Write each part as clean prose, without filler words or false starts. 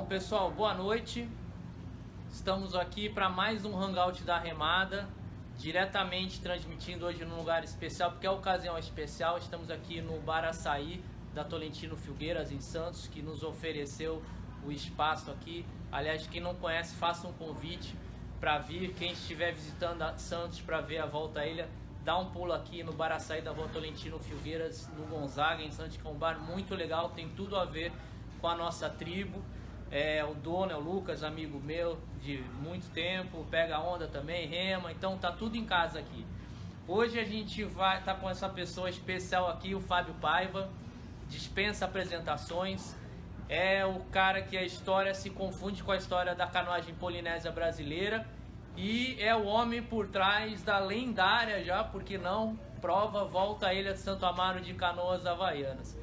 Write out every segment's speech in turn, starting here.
Bom, pessoal, boa noite. Estamos aqui para mais um Hangout da Remada, diretamente transmitindo hoje num lugar especial, porque a ocasião é especial. Estamos aqui no Bar Açaí da Tolentino Filgueiras, em Santos, que nos ofereceu o espaço aqui. Aliás, quem não conhece, faça um convite para vir. Quem estiver visitando Santos para ver a volta à ilha, dá um pulo aqui no Bar Açaí da Rua Tolentino Filgueiras, no Gonzaga, em Santos, que é um bar muito legal, tem tudo a ver com a nossa tribo. O dono é o Lucas, amigo meu de muito tempo, pega onda também, rema, então tá tudo em casa aqui. Hoje a gente vai estar com essa pessoa especial aqui, o Fábio Paiva, dispensa apresentações, é o cara que a história se confunde com a história da canoagem polinésia brasileira e é o homem por trás da lendária, já, por que não, prova Volta à Ilha de Santo Amaro de Canoas Havaianas.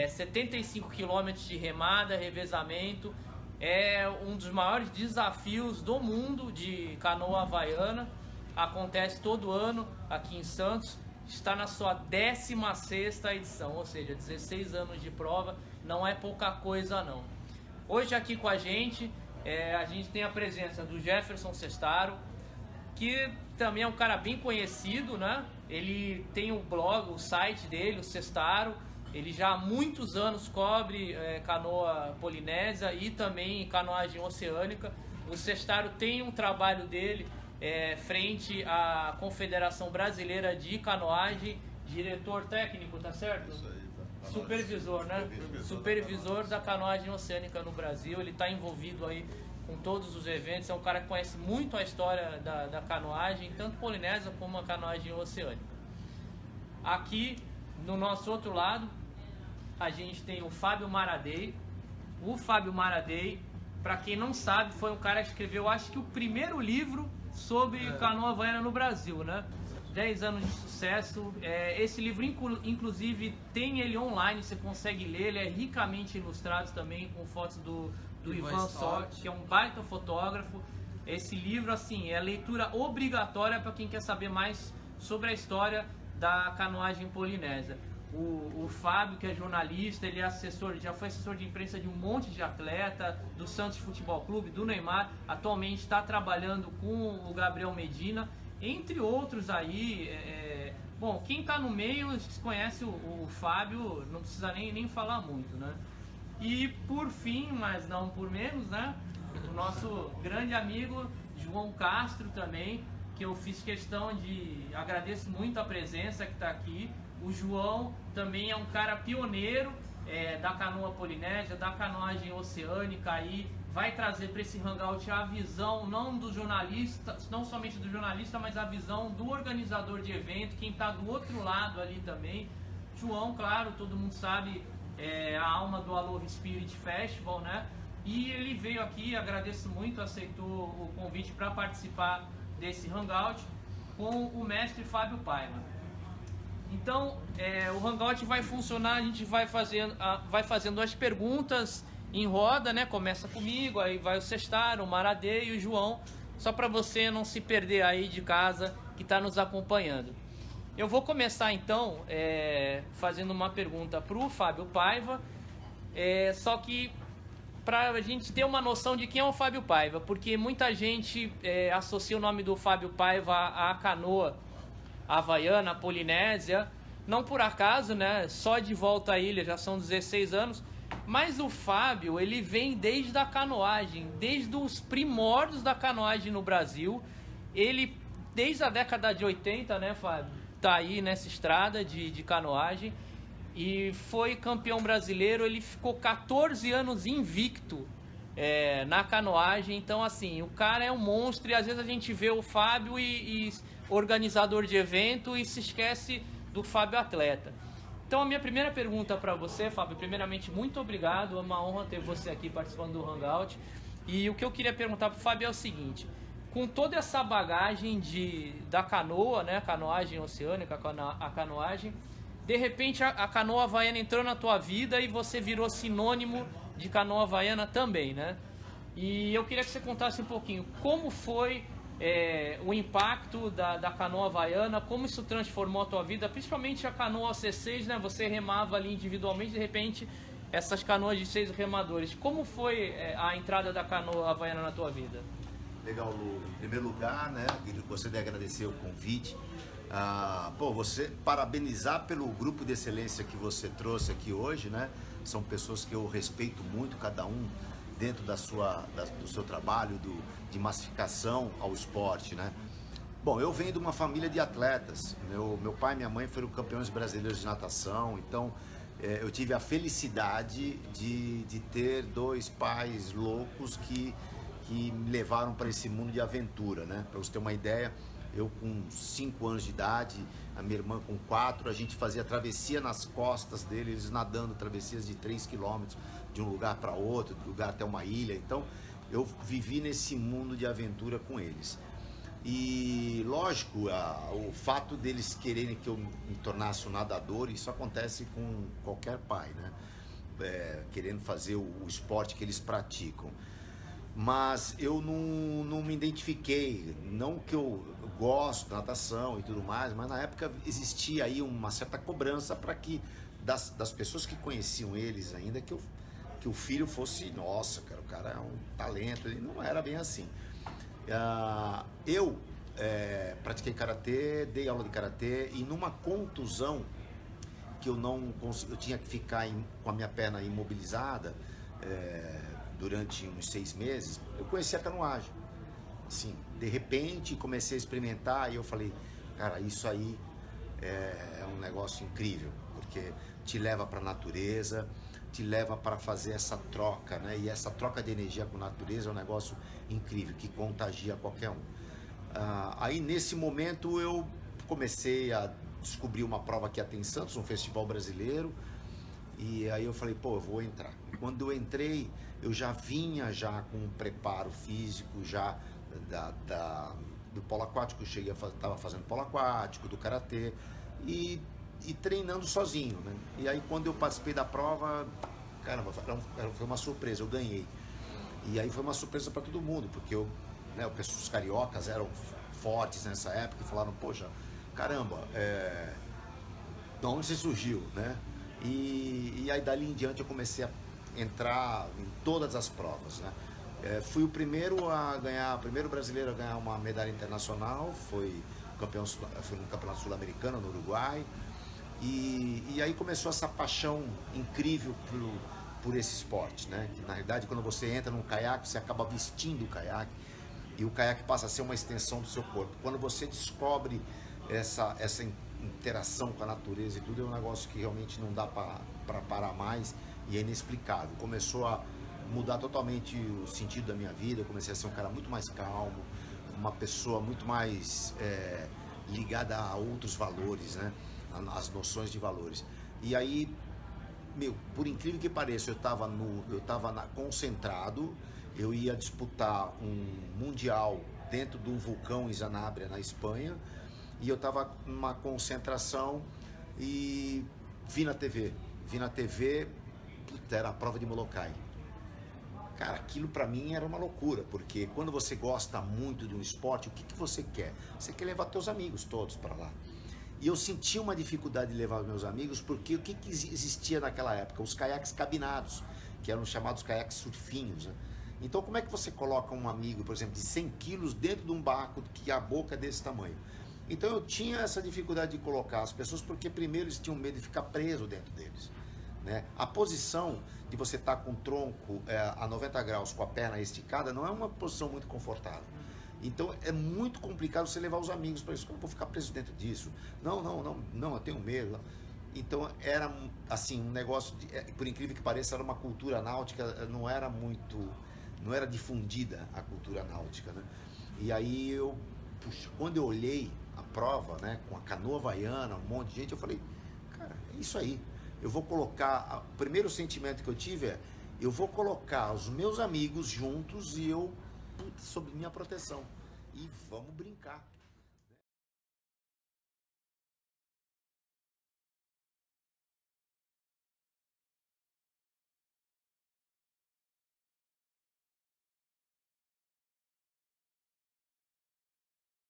75 km de remada, revezamento, é um dos maiores desafios do mundo de canoa havaiana, acontece todo ano aqui em Santos, está na sua 16ª edição, ou seja, 16 anos de prova, não é pouca coisa não. Hoje aqui com a gente tem a presença do Jefferson Sestaro, que também é um cara bem conhecido, né? Ele tem o blog, o site dele, o Sestaro. Ele já há muitos anos cobre canoa polinésia e também canoagem oceânica. O Sestaro tem um trabalho dele frente à Confederação Brasileira de Canoagem, diretor técnico, tá certo? Isso aí, tá. Supervisor, né? Supervisor da canoagem oceânica no Brasil. Ele está envolvido aí com todos os eventos. É um cara que conhece muito a história da canoagem, tanto polinésia como a canoagem oceânica. Aqui no nosso outro lado, a gente tem o Fábio Maradei. O Fábio Maradei, para quem não sabe, foi um cara que escreveu, acho que o primeiro livro sobre canoa havaiana no Brasil, né? 10 anos de sucesso. Esse livro, inclusive, tem ele online, você consegue ler. Ele é ricamente ilustrado também, com fotos do Ivan Sorte, que é um baita fotógrafo. Esse livro, assim, é a leitura obrigatória para quem quer saber mais sobre a história da canoagem polinésia. O Fábio, que é jornalista, ele é assessor, já foi assessor de imprensa de um monte de atleta, do Santos Futebol Clube, do Neymar, atualmente está trabalhando com o Gabriel Medina, entre outros aí. Bom, quem está no meio conhece o Fábio, não precisa nem falar muito, né? E por fim, mas não por menos, né? O nosso grande amigo João Castro também, que eu fiz questão de... agradeço muito a presença que está aqui. O João também é um cara pioneiro da canoa polinésia, da canoagem oceânica, aí vai trazer para esse hangout a visão não do jornalista, não somente do jornalista, mas a visão do organizador de evento, quem está do outro lado ali também. João, claro, todo mundo sabe, a alma do Aloha Spirit Festival, né? E ele veio aqui, agradeço muito, aceitou o convite para participar desse hangout com o mestre Fábio Paiva. Então, o hangout vai funcionar, a gente vai fazendo as perguntas em roda, né? Começa comigo, aí vai o Sestaro, o Maradei e o João, só para você não se perder aí de casa que está nos acompanhando. Eu vou começar então fazendo uma pergunta para o Fábio Paiva, só que para a gente ter uma noção de quem é o Fábio Paiva, porque muita gente associa o nome do Fábio Paiva à canoa havaiana, polinésia, não por acaso, né? Só de volta à ilha já são 16 anos, mas o Fábio, ele vem desde a canoagem, desde os primórdios da canoagem no Brasil. Ele, desde a década de 80, né, Fábio, tá aí nessa estrada de canoagem e foi campeão brasileiro. Ele ficou 14 anos invicto na canoagem. Então, assim, o cara é um monstro e às vezes a gente vê o Fábio e organizador de evento e se esquece do Fábio atleta. Então a minha primeira pergunta para você, Fábio, primeiramente muito obrigado, é uma honra ter você aqui participando do Hangout. E o que eu queria perguntar para o Fábio é o seguinte: com toda essa bagagem da canoa, né, canoagem oceânica, a canoagem, de repente a canoa havaiana entrou na tua vida e você virou sinônimo de canoa havaiana também, né? E eu queria que você contasse um pouquinho como foi o impacto da canoa havaiana, como isso transformou a tua vida, principalmente a canoa C6, né? Você remava ali individualmente, de repente essas canoas de 6 remadores. Como foi a entrada da canoa havaiana na tua vida? Legal, Lu. Em primeiro lugar, né, gostaria de agradecer o convite. Você parabenizar pelo grupo de excelência que você trouxe aqui hoje, né? São pessoas que eu respeito muito, cada um dentro do seu trabalho, de massificação ao esporte, né? Bom, eu venho de uma família de atletas. Meu pai e minha mãe foram campeões brasileiros de natação, então eu tive a felicidade de ter dois pais loucos que me levaram para esse mundo de aventura, né? Para você ter uma ideia, eu com 5 anos de idade, a minha irmã com 4, a gente fazia travessia nas costas deles, nadando travessias de 3 quilômetros, de um lugar para outro, de um lugar até uma ilha. Então, eu vivi nesse mundo de aventura com eles. E lógico, o fato deles quererem que eu me tornasse um nadador, isso acontece com qualquer pai, né? Querendo fazer o esporte que eles praticam. Mas eu não me identifiquei, não que eu gosto da natação e tudo mais, mas na época existia aí uma certa cobrança para que das pessoas que conheciam eles ainda, que o filho fosse, nossa, cara, o cara é um talento, e não era bem assim. Eu pratiquei karatê, dei aula de karatê, e numa contusão que eu tinha que ficar com a minha perna imobilizada durante uns 6 meses, eu conheci a canoagem. Assim, de repente comecei a experimentar e eu falei, cara, isso aí é um negócio incrível, porque te leva para a natureza, te leva para fazer essa troca, né? E essa troca de energia com a natureza é um negócio incrível, que contagia qualquer um. Aí nesse momento eu comecei a descobrir uma prova que ia ter em Santos, um festival brasileiro, e aí eu falei, eu vou entrar. E quando eu entrei, eu já vinha já com um preparo físico, já do polo aquático, eu estava fazendo polo aquático, do karatê, e treinando sozinho, né? E aí quando eu participei da prova, caramba, foi uma surpresa, eu ganhei. E aí foi uma surpresa para todo mundo, porque os cariocas eram fortes nessa época e falaram, poxa, caramba, de onde você surgiu, né? E aí dali em diante eu comecei a entrar em todas as provas, né? Fui o primeiro brasileiro a ganhar uma medalha internacional, fui no Campeonato Sul-Americano no Uruguai, e aí começou essa paixão incrível por esse esporte, né? Que, na realidade, quando você entra num caiaque, você acaba vestindo o caiaque, e o caiaque passa a ser uma extensão do seu corpo. Quando você descobre essa interação com a natureza e tudo, é um negócio que realmente não dá para parar mais, e é inexplicável. Começou a mudar totalmente o sentido da minha vida, eu comecei a ser um cara muito mais calmo, uma pessoa muito mais ligada a outros valores, né? As noções de valores. E aí, por incrível que pareça, eu estava concentrado, eu ia disputar um mundial dentro de um vulcão em Sanabria, na Espanha, e eu estava numa concentração e vi na TV, era a prova de Molokai. Cara, aquilo pra mim era uma loucura, porque quando você gosta muito de um esporte, o que você quer? Você quer levar teus amigos todos para lá. E eu senti uma dificuldade de levar os meus amigos, porque o que existia naquela época? Os caiaques cabinados, que eram chamados caiaques surfinhos, né? Então como é que você coloca um amigo, por exemplo, de 100 quilos dentro de um barco que a boca é desse tamanho? Então eu tinha essa dificuldade de colocar as pessoas, porque primeiro eles tinham medo de ficar preso dentro deles, né? A posição de você estar com o tronco a 90 graus, com a perna esticada, não é uma posição muito confortável. Então é muito complicado você levar os amigos para isso. Como eu vou ficar preso dentro disso? Não, eu tenho medo. Então era assim, um negócio, por incrível que pareça, era uma cultura náutica, não era difundida a cultura náutica, né? E aí quando eu olhei a prova, né, com a canoa havaiana, um monte de gente, eu falei, cara, é isso aí. Eu vou colocar, o primeiro sentimento que eu tive eu vou colocar os meus amigos juntos e sob minha proteção. E vamos brincar.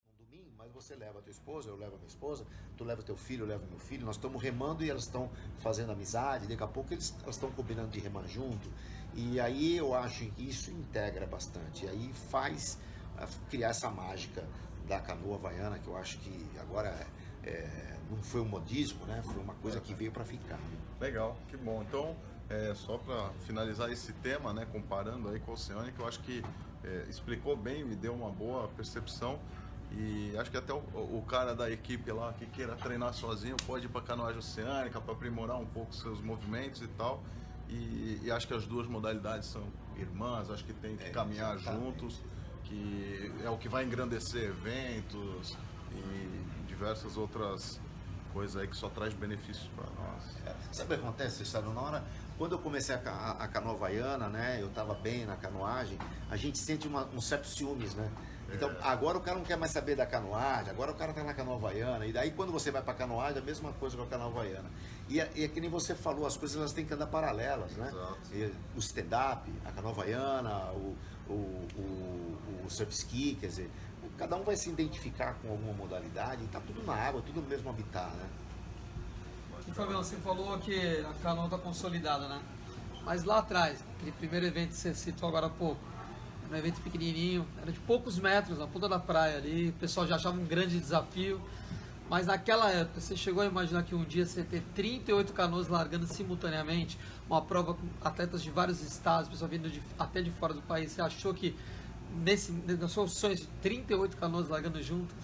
Um domingo, mas você leva a tua esposa, eu levo a minha esposa, tu leva teu filho, eu levo meu filho, nós estamos remando e elas estão fazendo amizade, daqui a pouco elas estão combinando de remar junto, e aí eu acho que isso integra bastante, e aí faz criar essa mágica da canoa havaiana, que eu acho que agora não foi um modismo, né? Foi uma coisa que veio para ficar. Legal, que bom. Então, só para finalizar esse tema, né, comparando aí com a Oceânica, eu acho que explicou bem, me deu uma boa percepção. E acho que até o cara da equipe lá que queira treinar sozinho pode ir para a canoagem oceânica para aprimorar um pouco seus movimentos e tal. E acho que as duas modalidades são irmãs, acho que tem que caminhar juntos, que é o que vai engrandecer eventos e diversas outras coisas aí que só traz benefícios para nós. Sabe o que acontece, César? Na hora, quando eu comecei a canoa havaiana, né, eu estava bem na canoagem, a gente sente um certo ciúmes, né? Então, agora o cara não quer mais saber da canoagem, agora o cara tá na canoa havaiana, e daí quando você vai pra canoagem, a mesma coisa com a canoa havaiana. E é que nem você falou, as coisas elas têm que andar paralelas, né? O stand-up, a canoa havaiana, o surf ski, quer dizer, cada um vai se identificar com alguma modalidade, e tá tudo na água, tudo no mesmo habitat, né? E Fabião, você falou que a canoa tá consolidada, né? Mas lá atrás, aquele primeiro evento que você citou agora há pouco, era um evento pequenininho, era de poucos metros, na ponta da praia ali, o pessoal já achava um grande desafio, mas naquela época, você chegou a imaginar que um dia você ter 38 canoas largando simultaneamente, uma prova com atletas de vários estados, pessoal vindo até de fora do país, você achou que nos seus sonhos de 38 canoas largando juntas?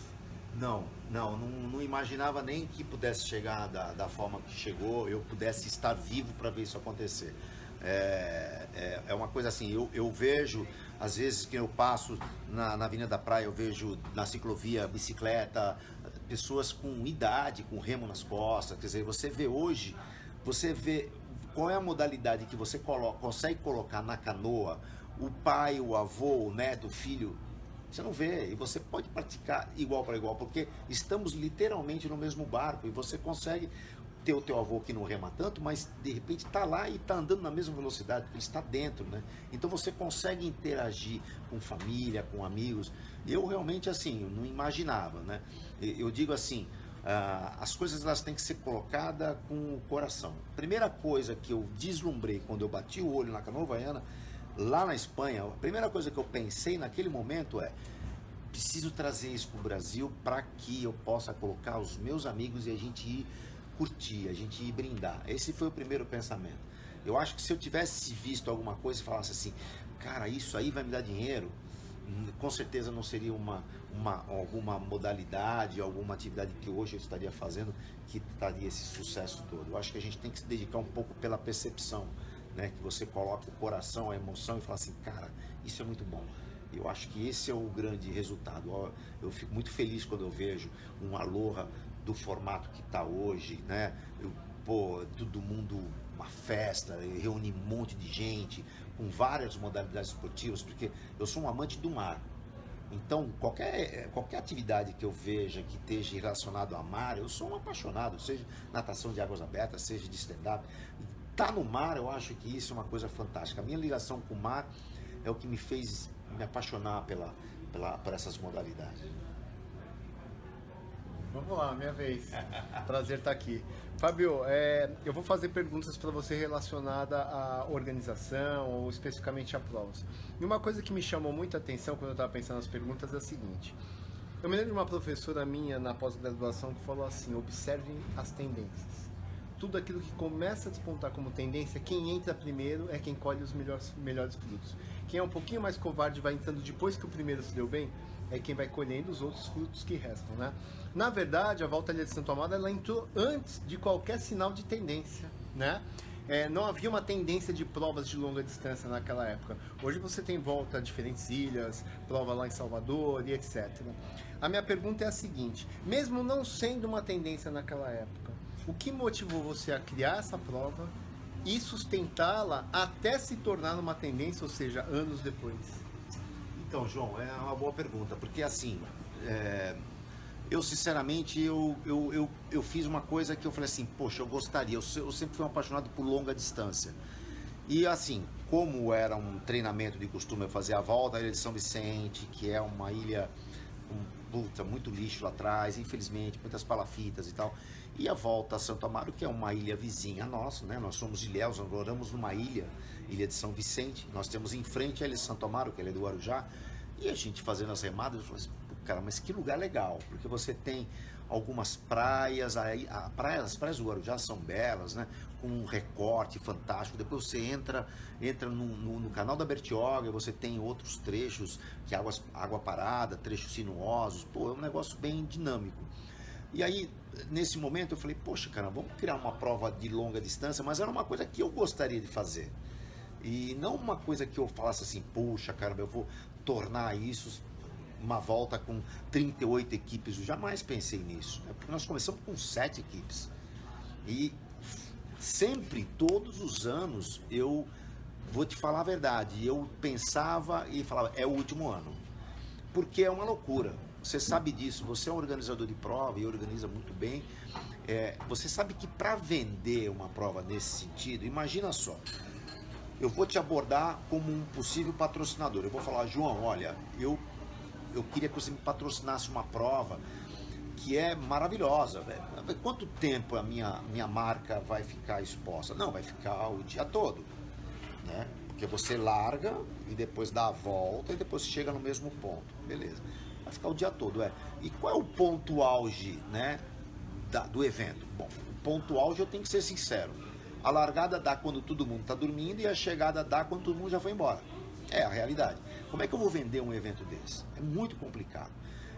Não imaginava nem que pudesse chegar da forma que chegou, eu pudesse estar vivo para ver isso acontecer. É uma coisa assim, eu vejo, às vezes que eu passo na Avenida da Praia, eu vejo na ciclovia, bicicleta, pessoas com idade, com remo nas costas, quer dizer, você vê hoje, você vê qual é a modalidade que você consegue colocar na canoa, o pai, o avô, o neto, o filho, você não vê, e você pode praticar igual para igual, porque estamos literalmente no mesmo barco, e você consegue ter o teu avô que não rema tanto, mas de repente está lá e está andando na mesma velocidade, porque ele está dentro, né? Então você consegue interagir com família, com amigos. Eu realmente, assim, eu não imaginava, né? Eu digo assim, as coisas elas têm que ser colocadas com o coração. Primeira coisa que eu deslumbrei quando eu bati o olho na canoa havaiana, lá na Espanha, a primeira coisa que eu pensei naquele momento preciso trazer isso para o Brasil para que eu possa colocar os meus amigos e a gente ir curtir, a gente ir brindar. Esse foi o primeiro pensamento. Eu acho que se eu tivesse visto alguma coisa e falasse assim, cara, isso aí vai me dar dinheiro, com certeza não seria alguma modalidade, alguma atividade que hoje eu estaria fazendo que daria esse sucesso todo. Eu acho que a gente tem que se dedicar um pouco pela percepção, né? Que você coloca o coração, a emoção e fala assim, cara, isso é muito bom. Eu acho que esse é o grande resultado. Eu fico muito feliz quando eu vejo um Aloha do formato que está hoje, né? Todo mundo, uma festa, reúne um monte de gente, com várias modalidades esportivas, porque eu sou um amante do mar. Então, qualquer atividade que eu veja que esteja relacionado a mar, eu sou um apaixonado, seja natação de águas abertas, seja de stand-up. Tá no mar, eu acho que isso é uma coisa fantástica. A minha ligação com o mar é o que me fez me apaixonar por essas modalidades. Vamos lá, minha vez. Prazer estar aqui. Fábio, eu vou fazer perguntas para você relacionada à organização ou especificamente a provas. E uma coisa que me chamou muita atenção quando eu estava pensando nas perguntas é a seguinte. Eu me lembro de uma professora minha na pós-graduação que falou assim, observem as tendências. Tudo aquilo que começa a despontar como tendência, quem entra primeiro é quem colhe os melhores frutos. Quem é um pouquinho mais covarde vai entrando depois que o primeiro se deu bem, é quem vai colhendo os outros frutos que restam, né? Na verdade, a Volta de Santo Amaro, ela entrou antes de qualquer sinal de tendência, né? Não havia uma tendência de provas de longa distância naquela época. Hoje você tem volta a diferentes ilhas, prova lá em Salvador e etc. A minha pergunta é a seguinte, mesmo não sendo uma tendência naquela época, o que motivou você a criar essa prova e sustentá-la até se tornar uma tendência, ou seja, anos depois? Então, João, é uma boa pergunta, porque assim, eu sinceramente, eu fiz uma coisa que eu falei assim, poxa, eu gostaria, eu sempre fui um apaixonado por longa distância. E assim, como era um treinamento de costume, eu fazia a volta à Ilha de São Vicente, que é uma ilha com puta, muito lixo lá atrás, infelizmente, muitas palafitas e tal. E a volta a Santo Amaro, que é uma ilha vizinha nossa, né? Nós somos ilhéus, nós moramos numa ilha de São Vicente. Nós temos em frente a ilha de Santo Amaro, que é a ilha do Guarujá. E a gente fazendo as remadas, eu falei assim, cara, mas que lugar legal, porque você tem algumas praias, as praias do Guarujá são belas, né? Com um recorte fantástico. Depois você entra no canal da Bertioga, você tem outros trechos, que água parada, trechos sinuosos. Pô, é um negócio bem dinâmico. E aí, nesse momento, eu falei, poxa, cara, vamos criar uma prova de longa distância, mas era uma coisa que eu gostaria de fazer. E não uma coisa que eu falasse assim, poxa, cara, eu vou tornar isso uma volta com 38 equipes. Eu jamais pensei nisso, né? Porque nós começamos com 7 equipes. E sempre, todos os anos, eu vou te falar a verdade, eu pensava e falava, é o último ano. Porque é uma loucura. Você sabe disso, você é um organizador de prova e organiza muito bem. Você sabe que para vender uma prova nesse sentido, imagina só, eu vou te abordar como um possível patrocinador. Eu vou falar, João, olha, eu queria que você me patrocinasse uma prova que é maravilhosa, velho. Quanto tempo a minha marca vai ficar exposta? Não, vai ficar o dia todo, né? Porque você larga e depois dá a volta e depois chega no mesmo ponto, beleza. Vai ficar o dia todo, E qual é o ponto auge, né, do evento? Bom, o ponto auge eu tenho que ser sincero. A largada dá quando todo mundo está dormindo e a chegada dá quando todo mundo já foi embora. É a realidade. Como é que eu vou vender um evento desse? É muito complicado.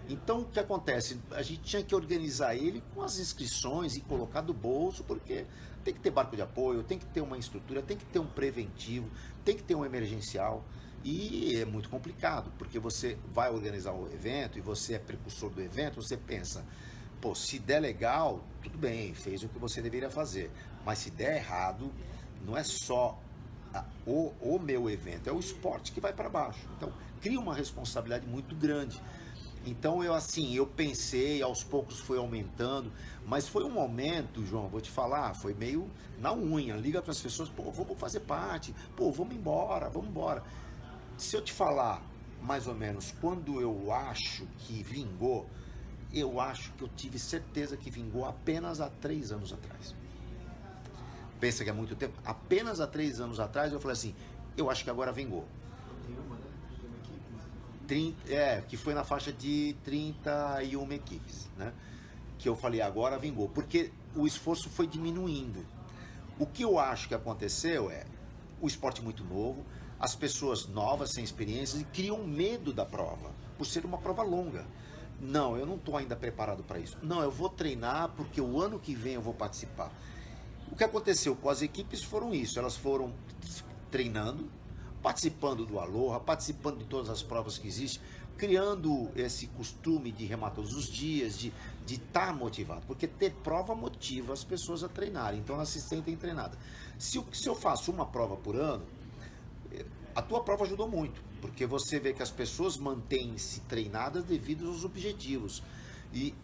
Então, o que acontece? A gente tinha que organizar ele com as inscrições e colocar do bolso, porque tem que ter barco de apoio, tem que ter uma estrutura, tem que ter um preventivo, tem que ter um emergencial. E é muito complicado, porque você vai organizar um evento e você é precursor do evento, você pensa, pô, se der legal, tudo bem, fez o que você deveria fazer. Mas se der errado, não é só o meu evento, é o esporte que vai para baixo. Então, cria uma responsabilidade muito grande. Então, eu pensei, aos poucos foi aumentando, mas foi um momento, João, vou te falar, foi meio na unha. Liga para as pessoas, pô, vamos fazer parte, pô, vamos embora. Se eu te falar, mais ou menos, quando eu acho que vingou, eu acho que eu tive certeza que vingou apenas há 3 anos atrás. Pensa que é muito tempo? Apenas há 3 anos atrás eu falei assim, eu acho que agora vingou. Que foi na faixa de 31 equipes, né? Que eu falei, agora vingou, porque o esforço foi diminuindo. O que eu acho que aconteceu o esporte muito novo, as pessoas novas, sem experiências, e criam medo da prova, por ser uma prova longa. Não, eu não estou ainda preparado para isso. Não, eu vou treinar porque o ano que vem eu vou participar. O que aconteceu com as equipes foram isso, elas foram treinando, participando do Aloha, participando de todas as provas que existem, criando esse costume de remar todos os dias, de estar motivado, porque ter prova motiva as pessoas a treinarem, então elas se sentem treinadas. Se eu faço uma prova por ano, a tua prova ajudou muito, porque você vê que as pessoas mantêm-se treinadas devido aos objetivos. E,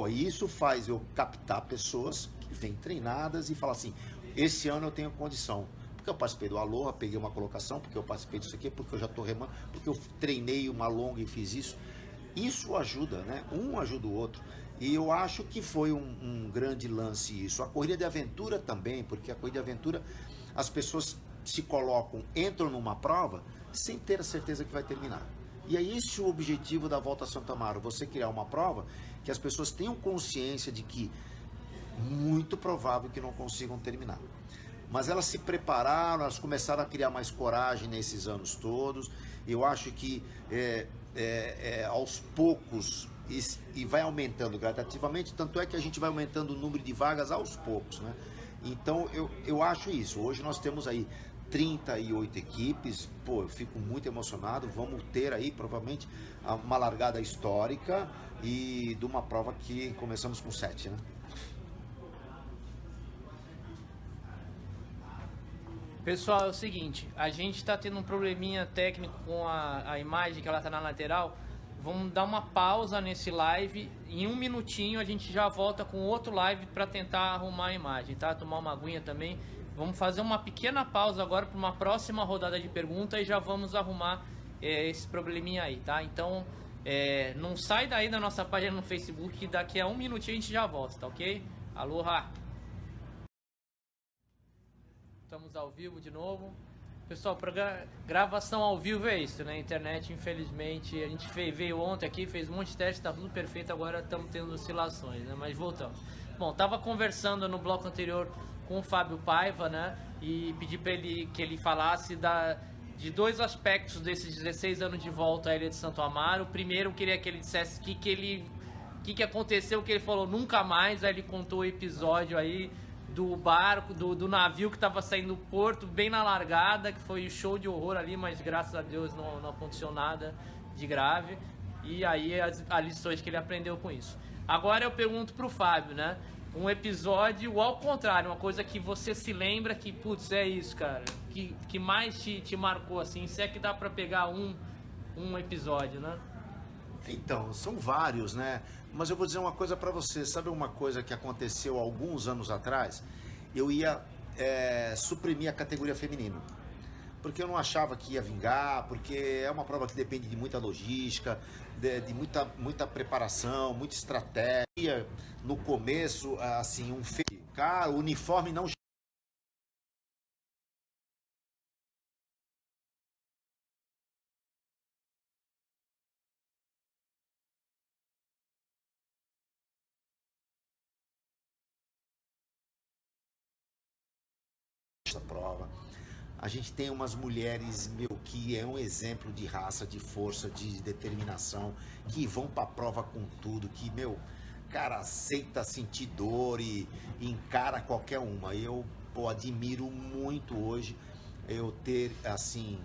isso faz eu captar pessoas que vêm treinadas e falar assim, esse ano eu tenho condição. Porque eu participei do Aloha, peguei uma colocação, porque eu participei disso aqui, porque eu já estou remando, porque eu treinei uma longa e fiz isso. Isso ajuda, né? Um ajuda o outro. E eu acho que foi um grande lance isso. A corrida de aventura também, porque a corrida de aventura, as pessoas se colocam, entram numa prova sem ter a certeza que vai terminar. E é esse o objetivo da Volta a Santo Amaro, você criar uma prova que as pessoas tenham consciência de que muito provável que não consigam terminar. Mas elas se prepararam, elas começaram a criar mais coragem nesses anos todos. Eu acho que aos poucos e vai aumentando gradativamente, tanto é que a gente vai aumentando o número de vagas aos poucos, né? Então eu acho isso. Hoje nós temos aí 38 equipes, eu fico muito emocionado. Vamos ter aí provavelmente uma largada histórica e de uma prova que começamos com 7, né? Pessoal, é o seguinte, a gente está tendo um probleminha técnico com a imagem que ela está na lateral. Vamos dar uma pausa nesse live. Em 1 minutinho a gente já volta com outro live para tentar arrumar a imagem, tá? Tomar uma aguinha também. Vamos fazer uma pequena pausa agora para uma próxima rodada de perguntas e já vamos arrumar esse probleminha aí, tá? Então Não sai daí da nossa página no Facebook, que daqui a 1 minutinho a gente já volta, tá ok? Aloha! Estamos ao vivo de novo. Pessoal, para gravação ao vivo é isso, né? Internet, infelizmente, a gente veio ontem aqui, fez um monte de teste, tá tudo perfeito, agora estamos tendo oscilações, né? Mas voltamos. Bom, tava conversando no bloco anterior com o Fábio Paiva, né? E pedi para ele que ele falasse de 2 aspectos desses 16 anos de volta à Ilha de Santo Amaro. Primeiro, eu queria que ele dissesse o que aconteceu, que ele falou nunca mais. Aí ele contou o episódio aí do barco, do navio que estava saindo do porto, bem na largada, que foi show de horror ali, mas graças a Deus não aconteceu nada de grave. E aí as lições que ele aprendeu com isso. Agora eu pergunto pro Fábio, né? Um episódio ao contrário, uma coisa que você se lembra que, putz, é isso, cara, que mais te marcou, assim, se é que dá pra pegar um episódio, né? Então, são vários, né? Mas eu vou dizer uma coisa pra você. Sabe uma coisa que aconteceu alguns anos atrás? Eu ia suprimir a categoria feminina. Porque eu não achava que ia vingar, porque é uma prova que depende de muita logística, de muita preparação, muita estratégia. No começo, assim, o uniforme não essa prova. A gente tem umas mulheres, que é um exemplo de raça, de força, de determinação, que vão pra prova com tudo, que, cara, aceita sentir dor e encara qualquer uma. Eu, admiro muito hoje eu ter, assim,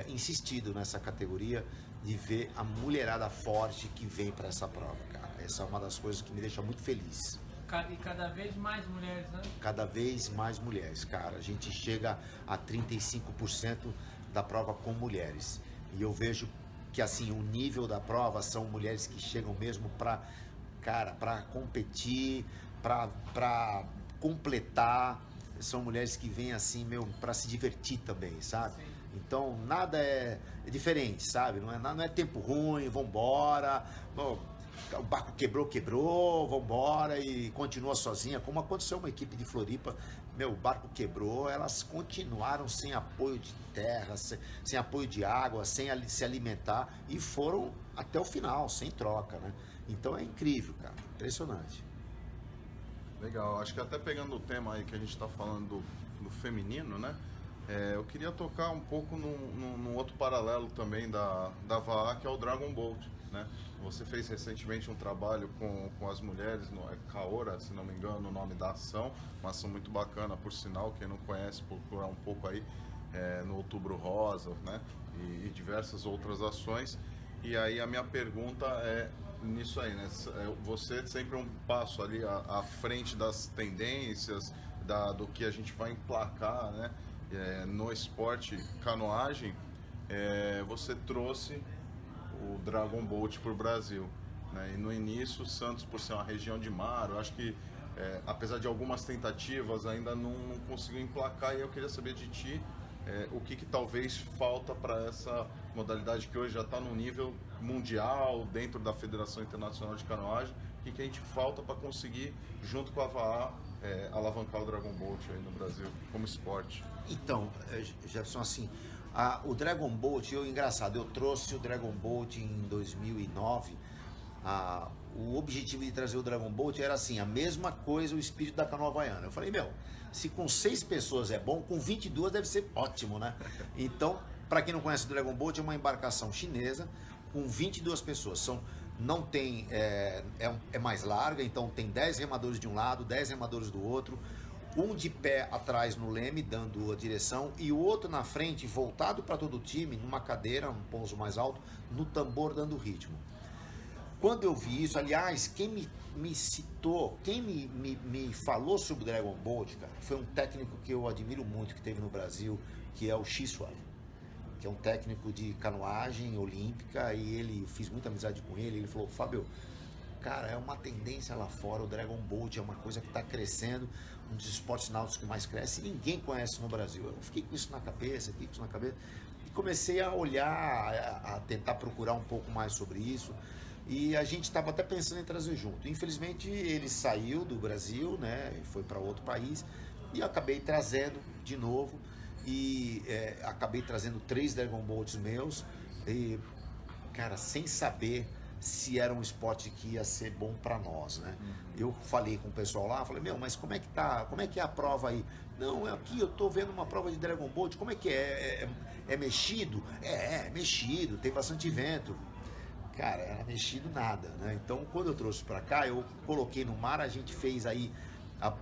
insistido nessa categoria de ver a mulherada forte que vem pra essa prova, cara. Essa é uma das coisas que me deixa muito feliz. E cada vez mais mulheres, né? Cada vez mais mulheres, cara. A gente chega a 35% da prova com mulheres. E eu vejo que, assim, o nível da prova são mulheres que chegam mesmo para competir, para completar. São mulheres que vêm, assim, para se divertir também, sabe? Sim. Então, nada é diferente, sabe? Não é tempo ruim, vambora. O barco quebrou, vambora, e continua sozinha, como aconteceu uma equipe de Floripa, o barco quebrou, elas continuaram sem apoio de terra, sem apoio de água, sem se alimentar, e foram até o final, sem troca, né? Então é incrível, cara, impressionante. Legal, acho que até pegando o tema aí que a gente está falando do feminino, né? Eu queria tocar um pouco num outro paralelo também da VAA, que é o Dragon Boat, né? Você fez recentemente um trabalho com as mulheres, Kaora, se não me engano, o nome da ação, uma ação muito bacana, por sinal, quem não conhece, procurar um pouco aí no Outubro Rosa, né? E diversas outras ações. E aí a minha pergunta é nisso aí, né? Você sempre um passo ali à frente das tendências, do que a gente vai emplacar, né? No esporte canoagem, você trouxe o Dragon Boat para o Brasil, né? E no início, Santos, por ser uma região de mar, eu acho que, apesar de algumas tentativas, ainda não conseguiu emplacar. E eu queria saber de ti o que talvez falta para essa modalidade que hoje já está no nível mundial, dentro da Federação Internacional de Canoagem. O que a gente falta para conseguir, junto com a VAA, alavancar o Dragon Boat aí no Brasil como esporte? Então, Jefferson, assim, o Dragon Boat, engraçado, eu trouxe o Dragon Boat em 2009. O objetivo de trazer o Dragon Boat era, assim, a mesma coisa, o espírito da canoa havaiana. Eu falei, se com 6 pessoas é bom, com 22 deve ser ótimo, né? Então, para quem não conhece o Dragon Boat, é uma embarcação chinesa com 22 pessoas. Não tem, é mais larga, então tem 10 remadores de um lado, 10 remadores do outro, um de pé atrás no leme, dando a direção, e o outro na frente, voltado para todo o time, numa cadeira, um pouso mais alto, no tambor, dando ritmo. Quando eu vi isso, aliás, quem me citou, quem me falou sobre o Dragon Boat, cara, foi um técnico que eu admiro muito, que teve no Brasil, que é o Xiswap, que é um técnico de canoagem olímpica, e fiz muita amizade com ele. Ele falou, Fábio, cara, é uma tendência lá fora, o Dragon Boat é uma coisa que está crescendo, um dos esportes náuticos que mais cresce, e ninguém conhece no Brasil. Eu fiquei com isso na cabeça, comecei a olhar, a tentar procurar um pouco mais sobre isso. E a gente estava até pensando em trazer junto. Infelizmente ele saiu do Brasil, né? Foi para outro país. E eu acabei trazendo de novo. E acabei trazendo 3 Dragon Boats meus. E, cara, sem saber se era um esporte que ia ser bom para nós, né? Eu falei com o pessoal lá, falei, mas como é que tá? Como é que é a prova aí? Não, aqui eu tô vendo uma prova de Dragon Boat, como é que é? É mexido? É mexido, tem bastante vento. Cara, era mexido nada, né? Então, quando eu trouxe para cá, eu coloquei no mar, a gente fez aí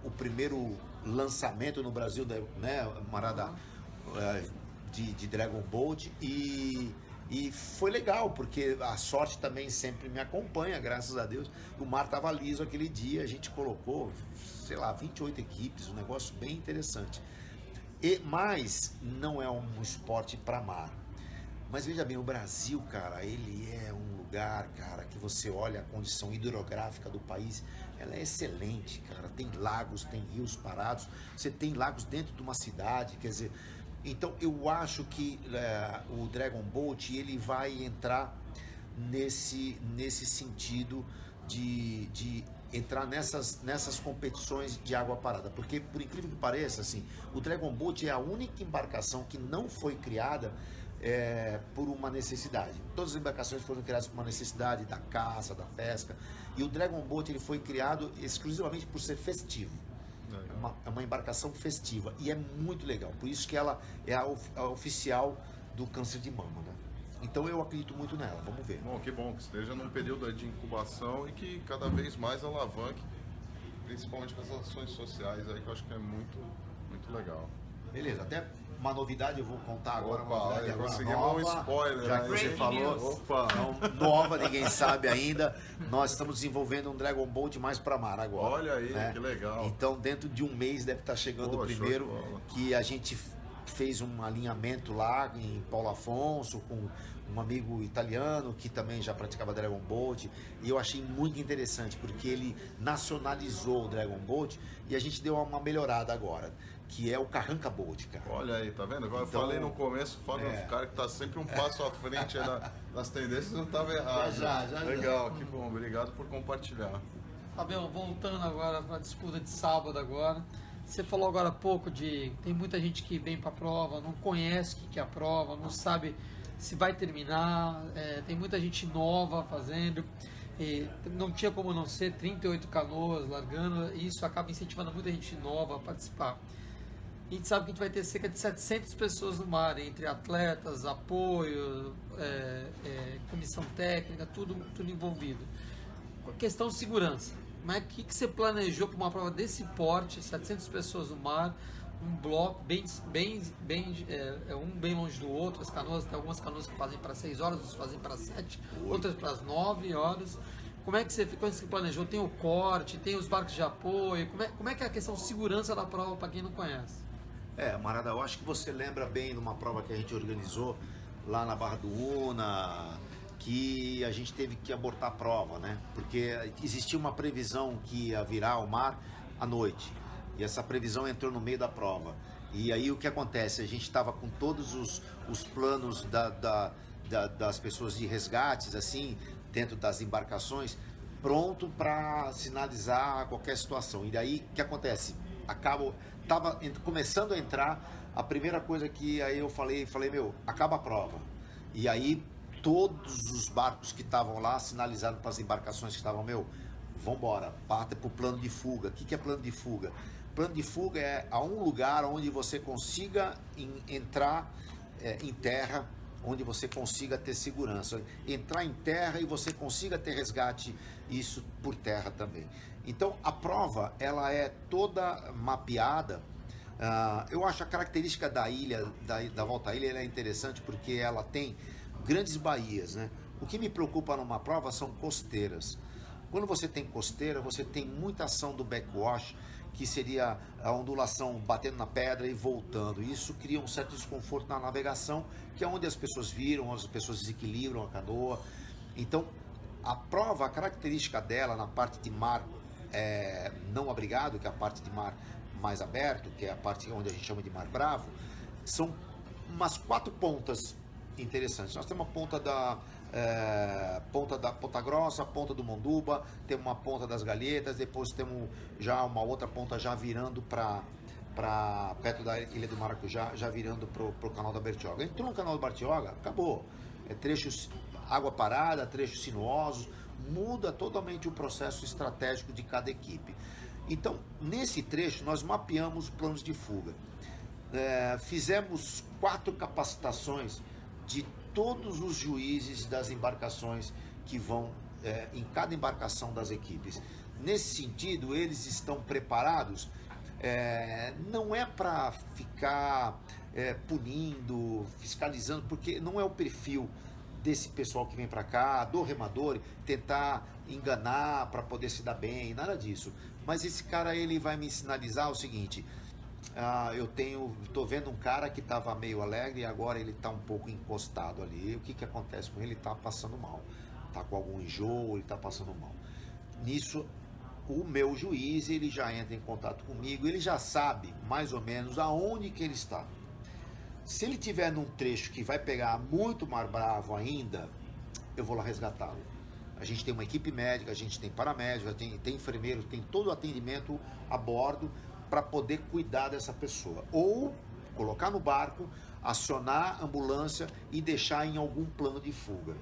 o primeiro lançamento no Brasil, né, Marada, de Dragon Boat, e foi legal, porque a sorte também sempre me acompanha, graças a Deus. O mar estava liso aquele dia, a gente colocou, sei lá, 28 equipes, um negócio bem interessante. Mas não é um esporte para mar. Mas veja bem, o Brasil, cara, ele é um lugar, cara, que você olha a condição hidrográfica do país, ela é excelente, cara. Tem lagos, tem rios parados, você tem lagos dentro de uma cidade, quer dizer... Então eu acho que o Dragon Boat ele vai entrar nesse sentido de entrar nessas competições de água parada, porque por incrível que pareça, assim, o Dragon Boat é a única embarcação que não foi criada por uma necessidade. Todas as embarcações foram criadas por uma necessidade da caça, da pesca, e o Dragon Boat ele foi criado exclusivamente por ser festivo. É uma embarcação festiva e é muito legal, por isso que ela é a oficial do câncer de mama, né? Então eu acredito muito nela, vamos ver. Bom, que esteja num período de incubação e que cada vez mais alavanque, principalmente com as ações sociais aí, que eu acho que é muito, muito legal. Beleza, até uma novidade eu vou contar agora. Opa, uma novidade agora conseguimos nova, um spoiler, já né? que você Breaking falou. news. Opa! Não, nova, ninguém sabe ainda. Nós estamos desenvolvendo um Dragon Boat mais para mar agora. Olha aí, né? que legal. Então, dentro de um mês deve estar chegando Pô, o primeiro, show de bola. que a gente fez um alinhamento lá em Paulo Afonso com um amigo italiano que também já praticava Dragon Boat, e eu achei muito interessante porque ele nacionalizou o Dragon Boat e a gente deu uma melhorada agora, que é o Carranca Boat, cara. Olha aí, tá vendo? Agora Então, eu falei no começo, o Fábio é um cara que tá sempre um passo à frente aí nas tendências, não estava errado. Já. Legal, que bom, obrigado por compartilhar. Fabião, voltando agora para a disputa de sábado agora. Você falou agora há pouco tem muita gente que vem para a prova, não conhece o que é a prova, não sabe se vai terminar, tem muita gente nova fazendo, não tinha como não ser 38 canoas largando, e isso acaba incentivando muita gente nova a participar. A gente sabe que a gente vai ter cerca de 700 pessoas no mar, entre atletas, apoio, comissão técnica, tudo envolvido. Questão de segurança. Mas o que você planejou para uma prova desse porte, 700 pessoas no mar, um bloco um bem longe do outro, as canoas, tem algumas canoas que fazem para 6 horas, outras fazem para 7, outras para as 9 horas. Como é que você planejou? Tem o corte, tem os barcos de apoio, como é que é a questão de segurança da prova para quem não conhece? Marada, eu acho que você lembra bem de uma prova que a gente organizou lá na Barra do Una, que a gente teve que abortar a prova, né? Porque existia uma previsão que ia virar ao mar à noite, e essa previsão entrou no meio da prova. E aí o que acontece? A gente estava com todos os planos das pessoas de resgates, assim, dentro das embarcações, pronto para sinalizar qualquer situação. E daí o que acontece? Estava começando a entrar, a primeira coisa que aí eu falei, acaba a prova. E aí todos os barcos que estavam lá sinalizaram para as embarcações que estavam, vambora, parta para o plano de fuga. O que é plano de fuga? Plano de fuga é a um lugar onde você consiga entrar em terra, onde você consiga ter segurança. Entrar em terra e você consiga ter resgate, isso por terra também. Então a prova, ela é toda mapeada. Eu acho a característica da ilha, da Volta à Ilha, ela é interessante porque ela tem grandes baías, né? O que me preocupa numa prova são costeiras. Quando você tem costeira, você tem muita ação do backwash, que seria a ondulação batendo na pedra e voltando. Isso cria um certo desconforto na navegação, que é onde as pessoas viram, onde as pessoas desequilibram a canoa. Então, a prova, a característica dela na parte de mar não abrigado, que é a parte de mar mais aberto, que é a parte onde a gente chama de mar bravo, são umas 4 pontas interessantes. Nós temos a Ponta Grossa, a ponta do Monduba, temos uma ponta das Galhetas, depois temos já uma outra ponta já virando para perto da Ilha do Maracujá, já virando para o canal da Bertioga. Entrou no canal da Bertioga, acabou. Trechos água parada, trechos sinuosos, muda totalmente o processo estratégico de cada equipe. Então, nesse trecho, nós mapeamos planos de fuga. Fizemos 4 capacitações de todos os juízes das embarcações que vão em cada embarcação das equipes. Nesse sentido, eles estão preparados, não é para ficar punindo, fiscalizando, porque não é o perfil desse pessoal que vem para cá, do remador, tentar enganar para poder se dar bem, nada disso. Mas esse cara, ele vai me sinalizar o seguinte: tô vendo um cara que estava meio alegre e agora ele está um pouco encostado ali. O que acontece com ele? Ele está passando mal, está com algum enjoo, ele está passando mal. Nisso, o meu juiz, ele já entra em contato comigo, ele já sabe mais ou menos aonde que ele está. Se ele tiver num trecho que vai pegar muito mar bravo ainda, eu vou lá resgatá-lo. A gente tem uma equipe médica, a gente tem paramédica, tem enfermeiro, tem todo o atendimento a bordo para poder cuidar dessa pessoa. Ou colocar no barco, acionar a ambulância e deixar em algum plano de fuga.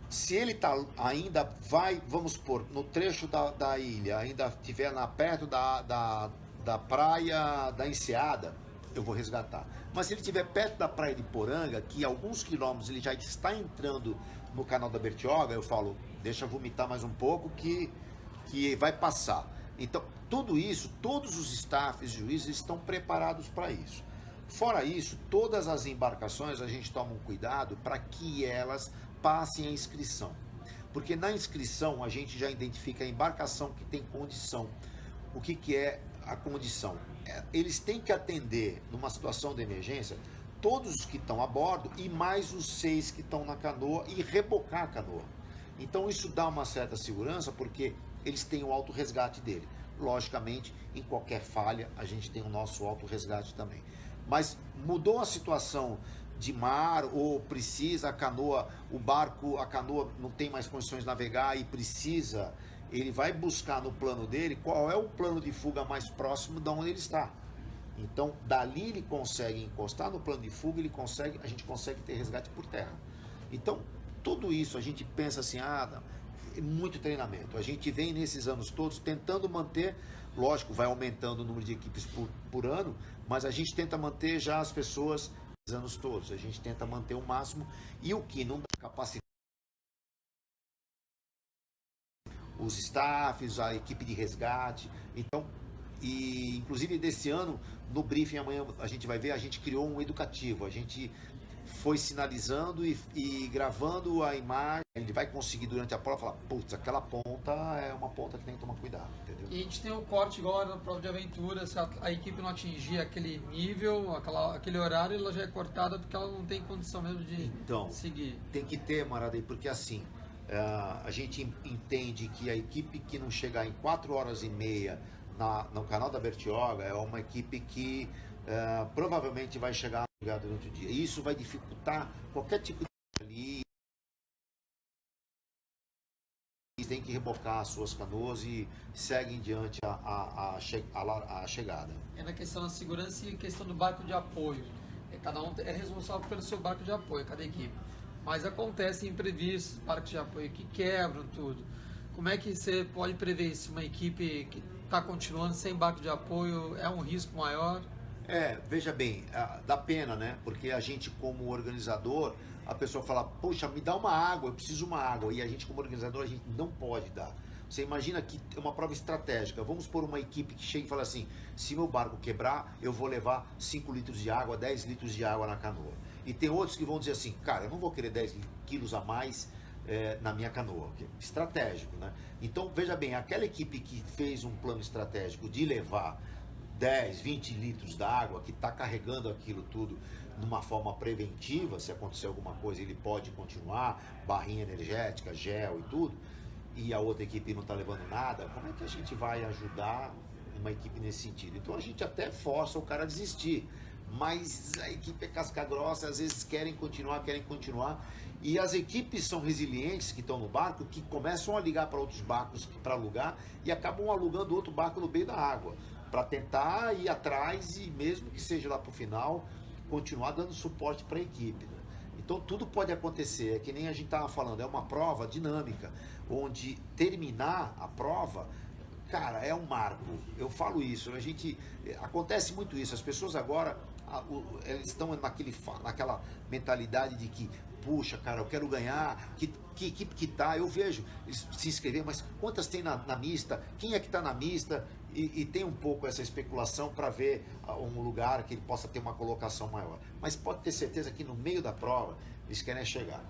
Se ele ainda vai, vamos supor, no trecho da ilha, ainda estiver perto da praia da Enseada, eu vou resgatar. Mas se ele estiver perto da praia de Poranga, que alguns quilômetros ele já está entrando no canal da Bertioga, eu falo, deixa vomitar mais um pouco que vai passar. Então, tudo isso, todos os staffs, juízes estão preparados para isso. Fora isso, todas as embarcações a gente toma um cuidado para que elas passem a inscrição. Porque na inscrição a gente já identifica a embarcação que tem condição. O que é a condição? Eles têm que atender, numa situação de emergência, todos os que estão a bordo e mais os 6 que estão na canoa e rebocar a canoa. Então isso dá uma certa segurança porque eles têm o autorresgate dele. Logicamente, em qualquer falha, a gente tem o nosso autorresgate também. Mas mudou a situação de mar ou precisa a canoa não tem mais condições de navegar e precisa, ele vai buscar no plano dele qual é o plano de fuga mais próximo de onde ele está. Então, dali ele consegue encostar no plano de fuga, a gente consegue ter resgate por terra. Então, tudo isso a gente pensa assim, muito treinamento. A gente vem nesses anos todos tentando manter, lógico, vai aumentando o número de equipes por ano, mas a gente tenta manter já as pessoas os anos todos. A gente tenta manter o máximo e o que não dá capacidade. Os staffs, a equipe de resgate. Então, inclusive desse ano, no briefing amanhã a gente vai ver, a gente criou um educativo. A gente foi sinalizando e gravando a imagem. Ele vai conseguir durante a prova falar, putz, aquela ponta é uma ponta que tem que tomar cuidado, entendeu? E a gente tem o corte igual na prova de aventura, se a equipe não atingir aquele nível, aquele horário, ela já é cortada porque ela não tem condição mesmo de seguir. Tem que ter, Maradei, porque assim, a gente entende que a equipe que não chegar em 4 horas e meia no canal da Bertioga é uma equipe que provavelmente vai chegar durante o dia. E isso vai dificultar qualquer tipo de ali. Tem que rebocar as suas canoas e seguem diante a chegada. É na questão da segurança e questão do barco de apoio. Cada um é responsável pelo seu barco de apoio, cada equipe. Mas acontecem imprevistos, barcos de apoio que quebram tudo. Como é que você pode prever isso? Uma equipe que está continuando sem barco de apoio é um risco maior? Veja bem, dá pena, né? Porque a gente como organizador, a pessoa fala, poxa, me dá uma água, eu preciso de uma água. E a gente como organizador, a gente não pode dar. Você imagina que é uma prova estratégica. Vamos pôr uma equipe que chega e fala assim, se meu barco quebrar, eu vou levar 5 litros de água, 10 litros de água na canoa. E tem outros que vão dizer assim, cara, eu não vou querer 10 quilos a mais na minha canoa. Estratégico, né? Então, veja bem, aquela equipe que fez um plano estratégico de levar 10, 20 litros d'água, que está carregando aquilo tudo numa forma preventiva, se acontecer alguma coisa ele pode continuar, barrinha energética, gel e tudo, e a outra equipe não está levando nada, como é que a gente vai ajudar uma equipe nesse sentido? Então a gente até força o cara a desistir, mas a equipe é casca grossa, às vezes querem continuar. E as equipes são resilientes que estão no barco, que começam a ligar para outros barcos para alugar e acabam alugando outro barco no meio da água, para tentar ir atrás e mesmo que seja lá para o final, continuar dando suporte para a equipe. Né? Então tudo pode acontecer, é que nem a gente estava falando, é uma prova dinâmica, onde terminar a prova, cara, é um marco. Eu falo isso, acontece muito isso, as pessoas agora, elas estão naquela mentalidade de que, puxa, cara, eu quero ganhar, que equipe que tá, eu vejo eles se inscrever, mas quantas tem na mista, quem é que tá na mista, e tem um pouco essa especulação para ver um lugar que ele possa ter uma colocação maior, mas pode ter certeza que no meio da prova eles querem chegar,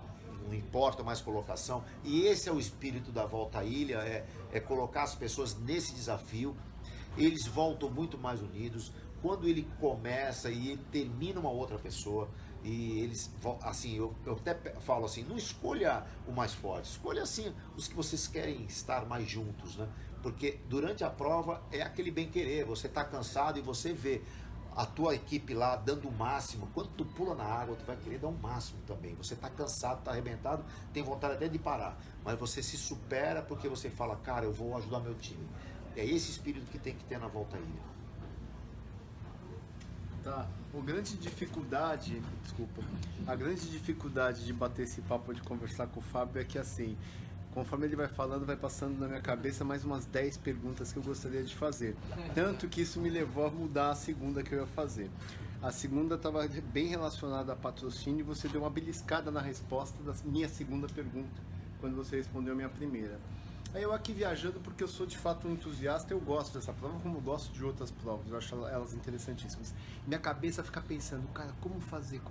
não importa mais colocação, e esse é o espírito da Volta à Ilha, é colocar as pessoas nesse desafio, eles voltam muito mais unidos, quando ele começa e ele termina uma outra pessoa, e eles, assim, eu até falo assim, não escolha o mais forte, escolha assim, os que vocês querem estar mais juntos, né? Porque durante a prova é aquele bem querer, você tá cansado e você vê a tua equipe lá dando o máximo, quando tu pula na água, tu vai querer dar o máximo também, você tá cansado, tá arrebentado, tem vontade até de parar, mas você se supera porque você fala, cara, eu vou ajudar meu time. É esse espírito que tem que ter na Volta à Ilha. Tá. A grande dificuldade de bater esse papo, de conversar com o Fábio é que assim, conforme ele vai falando, vai passando na minha cabeça mais umas 10 perguntas que eu gostaria de fazer. Tanto que isso me levou a mudar a segunda que eu ia fazer. A segunda estava bem relacionada a patrocínio e você deu uma beliscada na resposta da minha segunda pergunta, quando você respondeu a minha primeira. Aí eu aqui viajando, porque eu sou de fato um entusiasta, eu gosto dessa prova, como eu gosto de outras provas, eu acho elas interessantíssimas. Minha cabeça fica pensando, cara, como fazer?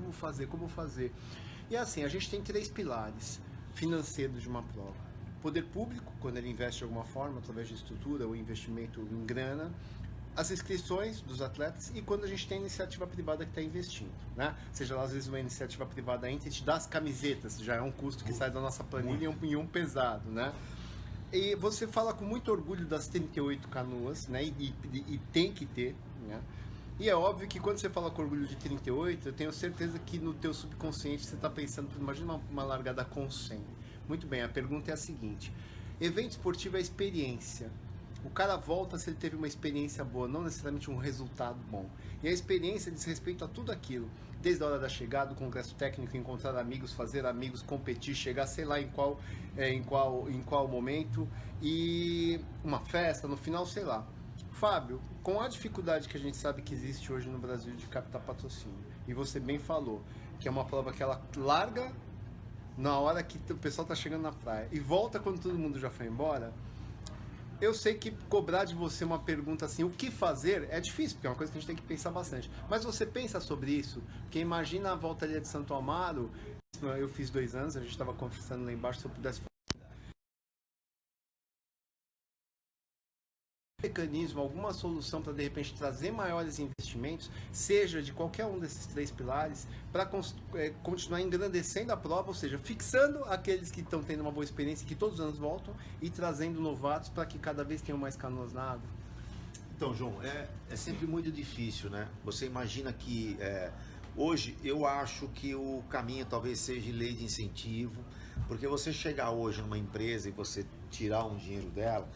E assim, a gente tem 3 pilares financeiros de uma prova. Poder público, quando ele investe de alguma forma, através de estrutura ou investimento em grana. As inscrições dos atletas e quando a gente tem iniciativa privada que está investindo, né? Seja lá, às vezes uma iniciativa privada entra e te dá as camisetas, já é um custo que sai da nossa planilha e um pesado, né? E você fala com muito orgulho das 38 canoas, né? E tem que ter, né? E é óbvio que quando você fala com orgulho de 38, eu tenho certeza que no teu subconsciente você está pensando, imagina uma largada com 100. Muito bem, a pergunta é a seguinte: evento esportivo é experiência. O cara volta se ele teve uma experiência boa, não necessariamente um resultado bom. E a experiência diz respeito a tudo aquilo. Desde a hora da chegada, do congresso técnico, encontrar amigos, fazer amigos, competir, chegar sei lá em qual momento, e uma festa, no final, sei lá. Fábio, com a dificuldade que a gente sabe que existe hoje no Brasil de captar patrocínio, e você bem falou, que é uma prova que ela larga na hora que o pessoal está chegando na praia e volta quando todo mundo já foi embora, eu sei que cobrar de você uma pergunta assim, o que fazer, é difícil, porque é uma coisa que a gente tem que pensar bastante. Mas você pensa sobre isso? Porque imagina a Volta à Ilha de Santo Amaro, eu fiz 2 anos, a gente estava conversando lá embaixo, se eu pudesse mecanismo, alguma solução para de repente trazer maiores investimentos, seja de qualquer um desses 3 pilares, para continuar engrandecendo a prova, ou seja, fixando aqueles que estão tendo uma boa experiência, que todos os anos voltam, e trazendo novatos para que cada vez tenham mais canoas na água. Então, João, é sempre muito difícil, né? Você imagina que hoje eu acho que o caminho talvez seja lei de incentivo, porque você chegar hoje numa empresa e você tirar um dinheiro dela,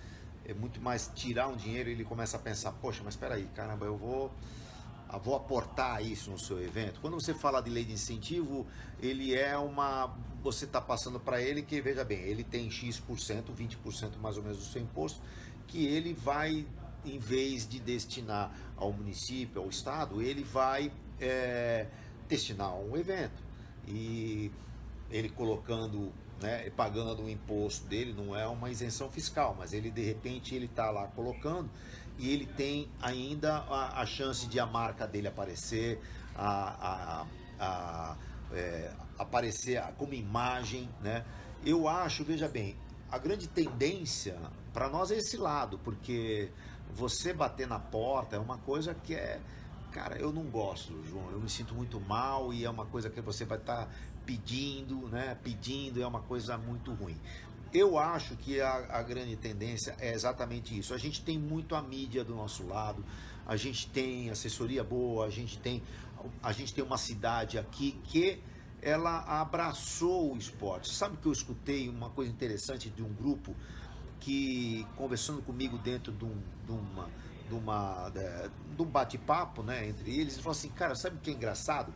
é muito mais tirar um dinheiro e ele começa a pensar, poxa, mas espera aí, caramba, eu vou aportar isso no seu evento. Quando você fala de lei de incentivo, ele você está passando para ele que, veja bem, ele tem X%, 20% mais ou menos do seu imposto, que ele vai, em vez de destinar ao município, ao estado, ele vai destinar a um evento. E ele colocando, né, pagando o imposto dele, não é uma isenção fiscal, mas ele de repente ele está lá colocando e ele tem ainda a chance de a marca dele aparecer, aparecer como imagem, né? Eu acho, veja bem, a grande tendência para nós é esse lado, porque você bater na porta é uma coisa que cara, eu não gosto, João, eu me sinto muito mal e é uma coisa que você vai estar pedindo, né? Pedindo é uma coisa muito ruim. Eu acho que a grande tendência é exatamente isso. A gente tem muito a mídia do nosso lado, a gente tem assessoria boa, a gente tem uma cidade aqui que ela abraçou o esporte. Sabe que eu escutei uma coisa interessante de um grupo que, conversando comigo dentro de um bate-papo, né, entre eles falou assim, cara, sabe o que é engraçado?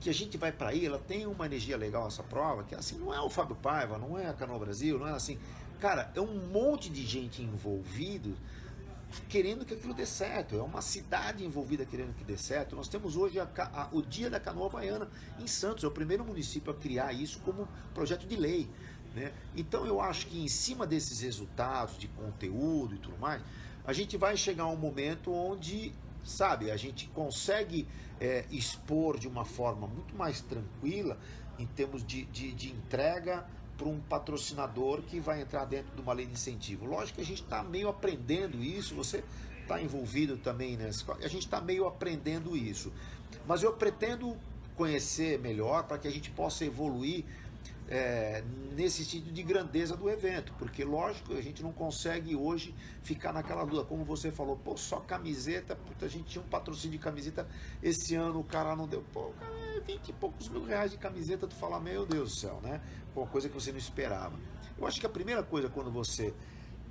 Que a gente vai para aí, ela tem uma energia legal essa prova, que assim, não é o Fábio Paiva, não é a Canoa Brasil, não é assim, cara, é um monte de gente envolvido querendo que aquilo dê certo, é uma cidade envolvida querendo que dê certo. Nós temos hoje o Dia da Canoa Havaiana em Santos, é o primeiro município a criar isso como projeto de lei, né? Então eu acho que em cima desses resultados de conteúdo e tudo mais, a gente vai chegar a um momento onde, sabe, a gente consegue expor de uma forma muito mais tranquila em termos de entrega para um patrocinador que vai entrar dentro de uma lei de incentivo. Lógico que a gente está meio aprendendo isso, você está envolvido também nessa, a gente está meio aprendendo isso, mas eu pretendo conhecer melhor para que a gente possa evoluir nesse sentido de grandeza do evento, porque lógico, a gente não consegue hoje ficar naquela dúvida, como você falou, pô, só camiseta, puta, a gente tinha um patrocínio de camiseta, esse ano o cara não deu, pô, cara, 20 e poucos mil reais de camiseta, tu fala, meu Deus do céu, né? Uma coisa que você não esperava. Eu acho que a primeira coisa quando você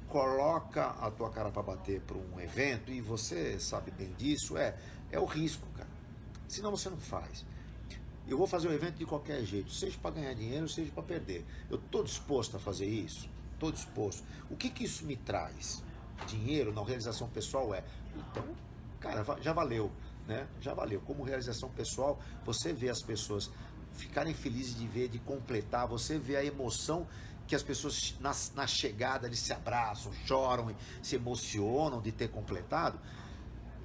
coloca a tua cara para bater para um evento, e você sabe bem disso, é o risco, cara, senão você não faz. Eu vou fazer o evento de qualquer jeito, seja para ganhar dinheiro, seja para perder. Eu estou disposto a fazer isso? Estou disposto. O que isso me traz? Dinheiro na realização pessoal então, cara, já valeu, né? Já valeu. Como realização pessoal, você vê as pessoas ficarem felizes de ver, de completar, você vê a emoção que as pessoas na chegada eles se abraçam, choram, se emocionam de ter completado.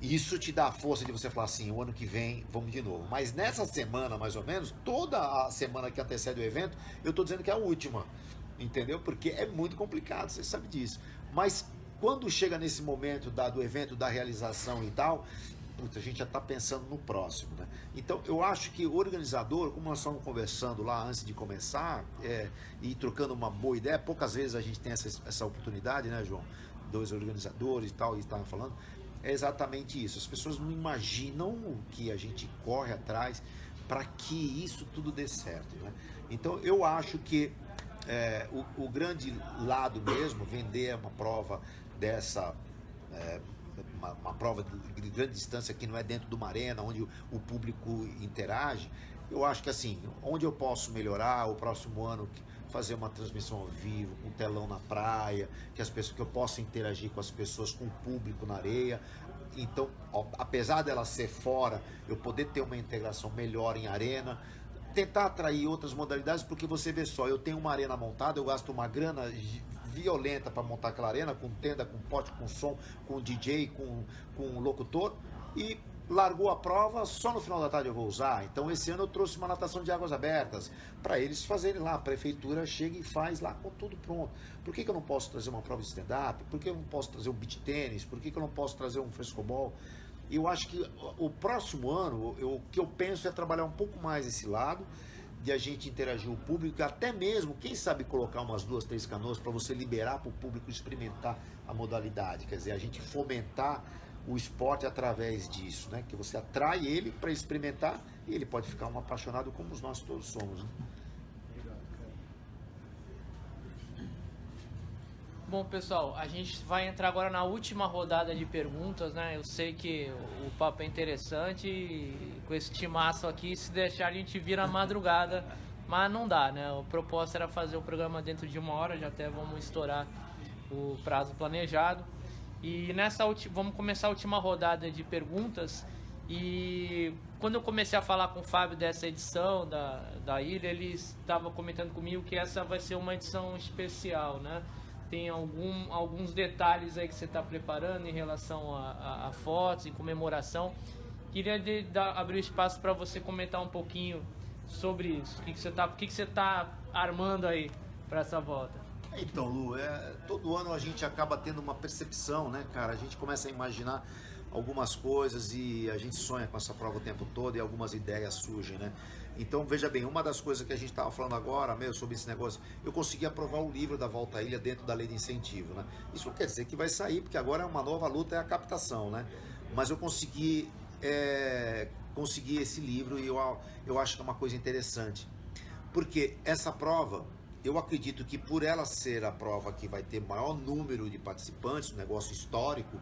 Isso te dá a força de você falar assim, o ano que vem vamos de novo. Mas nessa semana, mais ou menos, toda a semana que antecede o evento, eu estou dizendo que é a última, entendeu? Porque é muito complicado, você sabe disso. Mas quando chega nesse momento do evento, da realização e tal, a gente já está pensando no próximo, né? Então eu acho que o organizador, como nós estamos conversando lá antes de começar, e trocando uma boa ideia, poucas vezes a gente tem essa oportunidade, né, João? Dois organizadores e tal, e estavam falando. É exatamente isso. As pessoas não imaginam o que a gente corre atrás para que isso tudo dê certo, né? Então eu acho que o grande lado mesmo, vender uma prova dessa, uma prova de grande distância que não é dentro de uma arena, onde o público interage, eu acho que assim, onde eu posso melhorar o próximo ano, fazer uma transmissão ao vivo, com um telão na praia, que eu possa interagir com as pessoas, com o público na areia. Então, apesar dela ser fora, eu poder ter uma integração melhor em arena, tentar atrair outras modalidades, porque você vê só, eu tenho uma arena montada, eu gasto uma grana violenta para montar aquela arena, com tenda, com pote, com som, com DJ, com locutor, e largou a prova, só no final da tarde eu vou usar. Então esse ano eu trouxe uma natação de águas abertas para eles fazerem lá, a prefeitura chega e faz lá com tudo pronto. Por que eu não posso trazer uma prova de stand-up? Por que eu não posso trazer um beach tênis? Por que eu não posso trazer um frescobol? Eu acho que o próximo ano, o que eu penso é trabalhar um pouco mais esse lado, de a gente interagir com o público, até mesmo, quem sabe colocar umas 2, 3 canoas para você liberar para o público experimentar a modalidade, quer dizer, a gente fomentar o esporte através disso, né? Que você atrai ele para experimentar e ele pode ficar um apaixonado como nós todos somos, né? Bom, pessoal, a gente vai entrar agora na última rodada de perguntas, né? Eu sei que o papo é interessante e com esse timaço aqui, se deixar a gente vira a madrugada, mas não dá, né? A proposta era fazer o programa dentro de 1 hora, já até vamos estourar o prazo planejado. E vamos começar a última rodada de perguntas. E quando eu comecei a falar com o Fábio dessa edição da ilha, ele estava comentando comigo que essa vai ser uma edição especial, né? Tem alguns detalhes aí que você está preparando em relação a fotos, em comemoração. Queria abrir o espaço para você comentar um pouquinho sobre isso. O que você tá armando aí para essa volta? Então, Lu, todo ano a gente acaba tendo uma percepção, né, cara? A gente começa a imaginar algumas coisas e a gente sonha com essa prova o tempo todo e algumas ideias surgem, né? Então, veja bem, uma das coisas que a gente estava falando agora mesmo sobre esse negócio, eu consegui aprovar o livro da Volta à Ilha dentro da lei de incentivo, né? Isso quer dizer que vai sair, porque agora é uma nova luta, é a captação, né? mas eu consegui esse livro e eu acho que é uma coisa interessante. Porque essa prova, eu acredito que por ela ser a prova que vai ter maior número de participantes, um negócio histórico,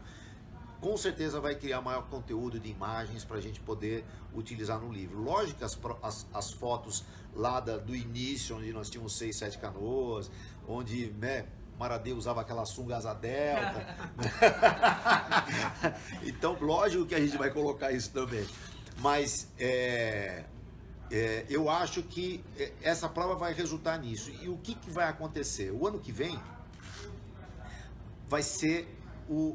com certeza vai criar maior conteúdo de imagens para a gente poder utilizar no livro. Lógico que as fotos lá do início, onde nós tínhamos 6, 7 canoas, onde, né, Maradeu usava aquela sunga asa delta. Então, lógico que a gente vai colocar isso também. Mas eu acho que essa prova vai resultar nisso. E o que vai acontecer? O ano que vem vai ser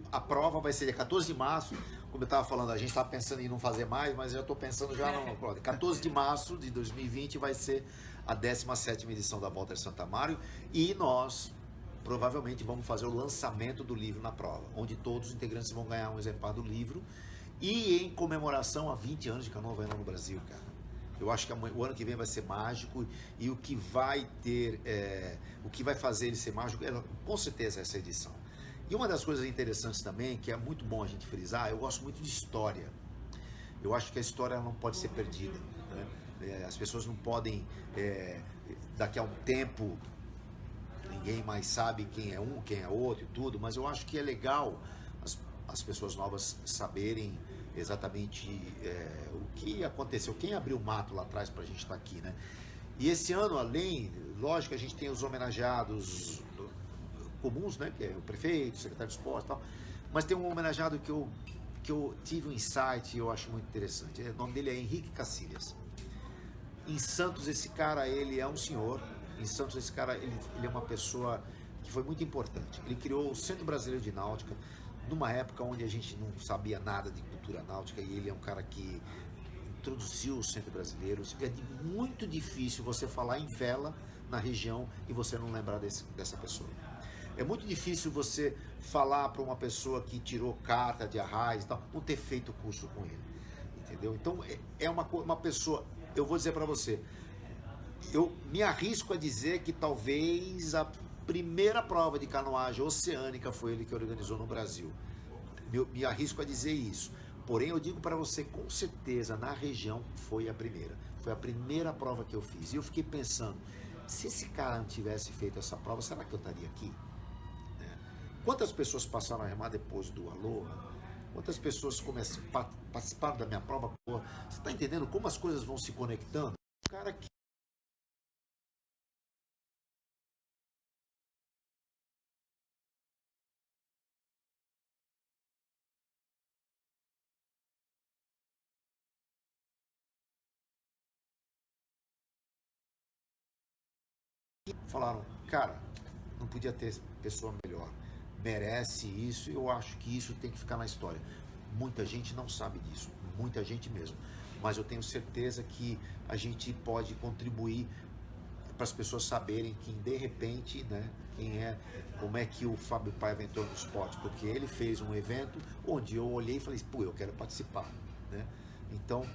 a prova vai ser dia 14 de março, como eu estava falando, a gente estava pensando em não fazer mais, mas eu estou pensando já no 14 de março de 2020 vai ser a 17ª edição da Volta de Santo Amaro e nós provavelmente vamos fazer o lançamento do livro na prova, onde todos os integrantes vão ganhar um exemplar do livro e em comemoração a 20 anos de Canoa Havaiana no Brasil, cara. Eu acho que o ano que vem vai ser mágico e o que vai ter, o que vai fazer ele ser mágico é com certeza essa edição. E uma das coisas interessantes também, que é muito bom a gente frisar, eu gosto muito de história. Eu acho que a história não pode ser perdida, né? As pessoas não podem, daqui a um tempo, ninguém mais sabe quem é um, quem é outro e tudo, mas eu acho que é legal as pessoas novas saberem exatamente o que aconteceu, quem abriu o mato lá atrás para a gente estar aqui, né? E esse ano, lógico, a gente tem os homenageados comuns, né, que é o prefeito, o secretário de esporte e tal, mas tem um homenageado que eu tive um insight e eu acho muito interessante. O nome dele é Henrique Cacilhas. Em Santos, esse cara, ele é um senhor. Em Santos, esse cara, ele é uma pessoa que foi muito importante. Ele criou o Centro Brasileiro de Náutica numa época onde a gente não sabia nada de cultura náutica e ele é um cara que introduziu o Centro Brasileiro. É muito difícil você falar em vela na região e você não lembrar dessa pessoa. É muito difícil você falar para uma pessoa que tirou carta de arraiz e tal, não ter feito curso com ele, entendeu? Então, é uma pessoa, eu vou dizer para você, eu me arrisco a dizer que talvez a primeira prova de canoagem oceânica foi ele que organizou no Brasil. Me arrisco a dizer isso. Porém, eu digo para você, com certeza, na região foi a primeira. Foi a primeira prova que eu fiz. E eu fiquei pensando, se esse cara não tivesse feito essa prova, será que eu estaria aqui? Quantas pessoas passaram a remar depois do Aloha? Quantas pessoas participaram da minha prova? Você está entendendo como as coisas vão se conectando? O cara que falaram, cara, não podia ter pessoa melhor. Merece isso, eu acho que isso tem que ficar na história. Muita gente não sabe disso, muita gente mesmo, mas eu tenho certeza que a gente pode contribuir para as pessoas saberem que de repente, né, como é que o Fábio Paiva entrou no esporte, porque ele fez um evento onde eu olhei e falei, pô, eu quero participar, né? Então,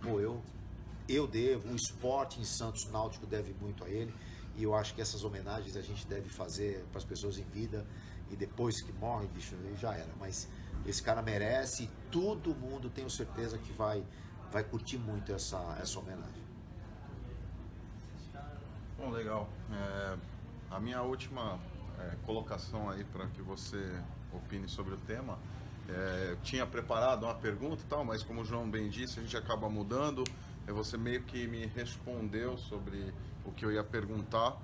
pô, eu devo, o esporte em Santos Náutico deve muito a ele, e eu acho que essas homenagens a gente deve fazer para as pessoas em vida. E depois que morre, bicho, já era. Mas esse cara merece e todo mundo, tenho certeza, que vai curtir muito essa homenagem. Bom, legal. A minha última colocação aí para que você opine sobre o tema. Eu tinha preparado uma pergunta e tal, mas como o João bem disse, a gente acaba mudando. Você meio que me respondeu sobre o que eu ia perguntar,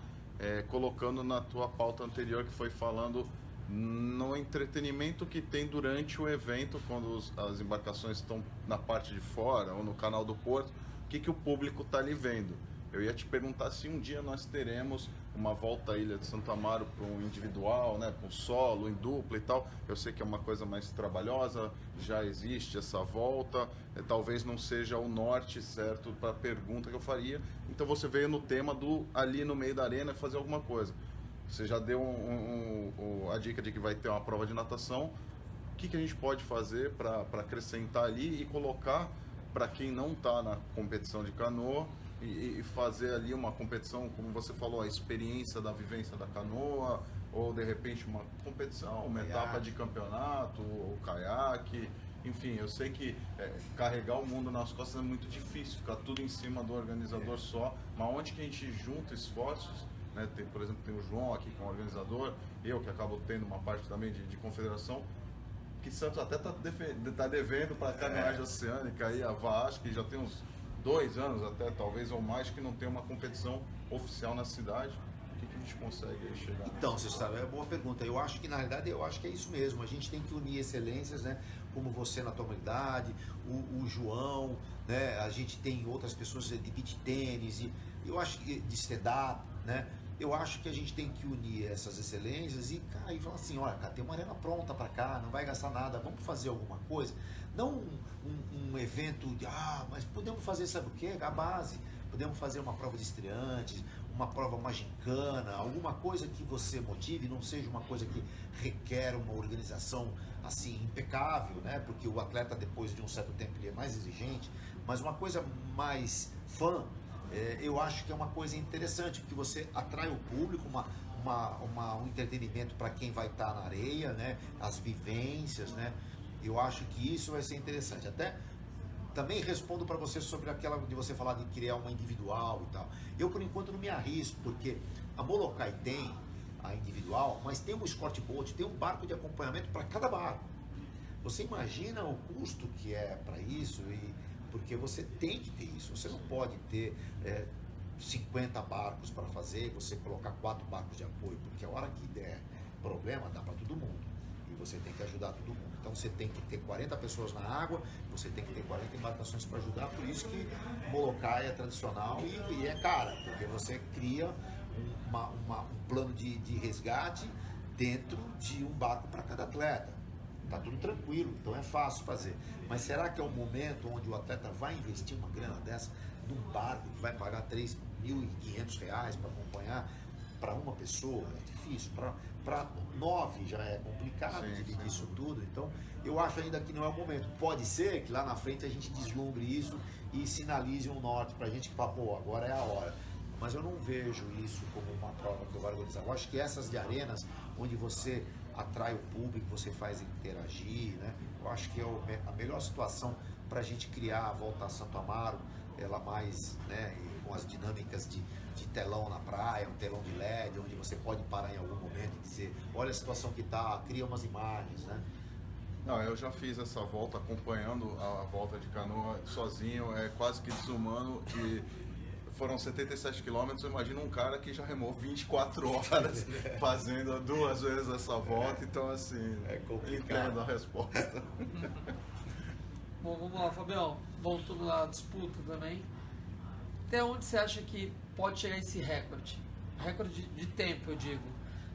colocando na tua pauta anterior, que foi falando no entretenimento que tem durante o evento, quando as embarcações estão na parte de fora ou no canal do porto, o que o público está ali vendo. Eu ia te perguntar se um dia nós teremos uma volta à Ilha de Santo Amaro para um individual, né, com solo, em dupla e tal. Eu sei que é uma coisa mais trabalhosa, já existe essa volta, talvez não seja o norte certo para a pergunta que eu faria. Então você veio no tema do ali no meio da arena fazer alguma coisa. Você já deu a dica de que vai ter uma prova de natação. O que a gente pode fazer para acrescentar ali e colocar para quem não está na competição de canoa e fazer ali uma competição, como você falou, a experiência da vivência da canoa, ou de repente uma competição, uma etapa de campeonato, ou caiaque. enfim, eu sei que carregar o mundo nas costas é muito difícil, ficar tudo em cima do organizador só, mas onde que a gente junta esforços, né? Por exemplo, tem o João aqui que é um organizador, eu que acabo tendo uma parte também de confederação, que Santos até tá devendo para a canoagem oceânica aí, a VAAS, que já tem uns 2 anos até, talvez ou mais, que não tem uma competição oficial na cidade. O que a gente consegue aí chegar? Então, você sabe, é uma boa pergunta. Eu acho que, na realidade, é isso mesmo. A gente tem que unir excelências, né? Como você na tua unidade, o João, né? A gente tem outras pessoas de beach tênis, e eu acho que de stand-up, né? Eu acho que a gente tem que unir essas excelências e, cara, e falar assim, olha, cara, tem uma arena pronta para cá, não vai gastar nada, vamos fazer alguma coisa. Não um evento de, mas podemos fazer, sabe o quê? A base. Podemos fazer uma prova de estreantes, uma prova mais gincana, alguma coisa que você motive, não seja uma coisa que requer uma organização assim impecável, né? Porque o atleta depois de um certo tempo ele é mais exigente, mas uma coisa mais fã, eu acho que é uma coisa interessante, porque você atrai o público, um entretenimento para quem vai estar na areia, né? As vivências, né? Eu acho que isso vai ser interessante. Até também respondo para você sobre aquela de você falar de criar uma individual e tal. Eu, por enquanto, não me arrisco, porque a Molokai tem a individual, mas tem um Scott Boat, tem um barco de acompanhamento para cada barco. Você imagina o custo que é para isso, porque você tem que ter isso. Você não pode ter 50 barcos para fazer, você colocar 4 barcos de apoio, porque a hora que der problema, dá para todo mundo. E você tem que ajudar todo mundo. Então você tem que ter 40 pessoas na água, você tem que ter 40 embarcações para ajudar, por isso que Molokai é tradicional e é cara, porque você cria um plano de resgate dentro de um barco para cada atleta. Tá tudo tranquilo, então é fácil fazer. Mas será que é um momento onde o atleta vai investir uma grana dessa num barco que vai pagar R$3.500 para acompanhar para uma pessoa? É difícil. Para 9 já é complicado dividir isso tudo. Então eu acho ainda que não é o momento. Pode ser que lá na frente a gente deslumbre isso e sinalize um norte para a gente que fala, pô, agora é a hora. Mas eu não vejo isso como uma prova que eu vou organizar. Eu acho que essas de arenas, onde você atrai o público, você faz interagir, né? Eu acho que é a melhor situação para a gente criar a volta a Santo Amaro, ela mais, né, com as dinâmicas de telão na praia, um telão de LED, onde você pode parar em algum momento e dizer, olha a situação que tá, cria umas imagens, né? Não, eu já fiz essa volta acompanhando a volta de canoa sozinho, é quase que desumano, e foram 77 quilômetros. Eu imagino um cara que já remou 24 horas fazendo 2 vezes essa volta, então assim, é complicado. Entendo a resposta. Bom, vamos lá, Fabião, voltando à disputa também, até onde você acha que pode chegar esse recorde? Recorde de tempo, eu digo.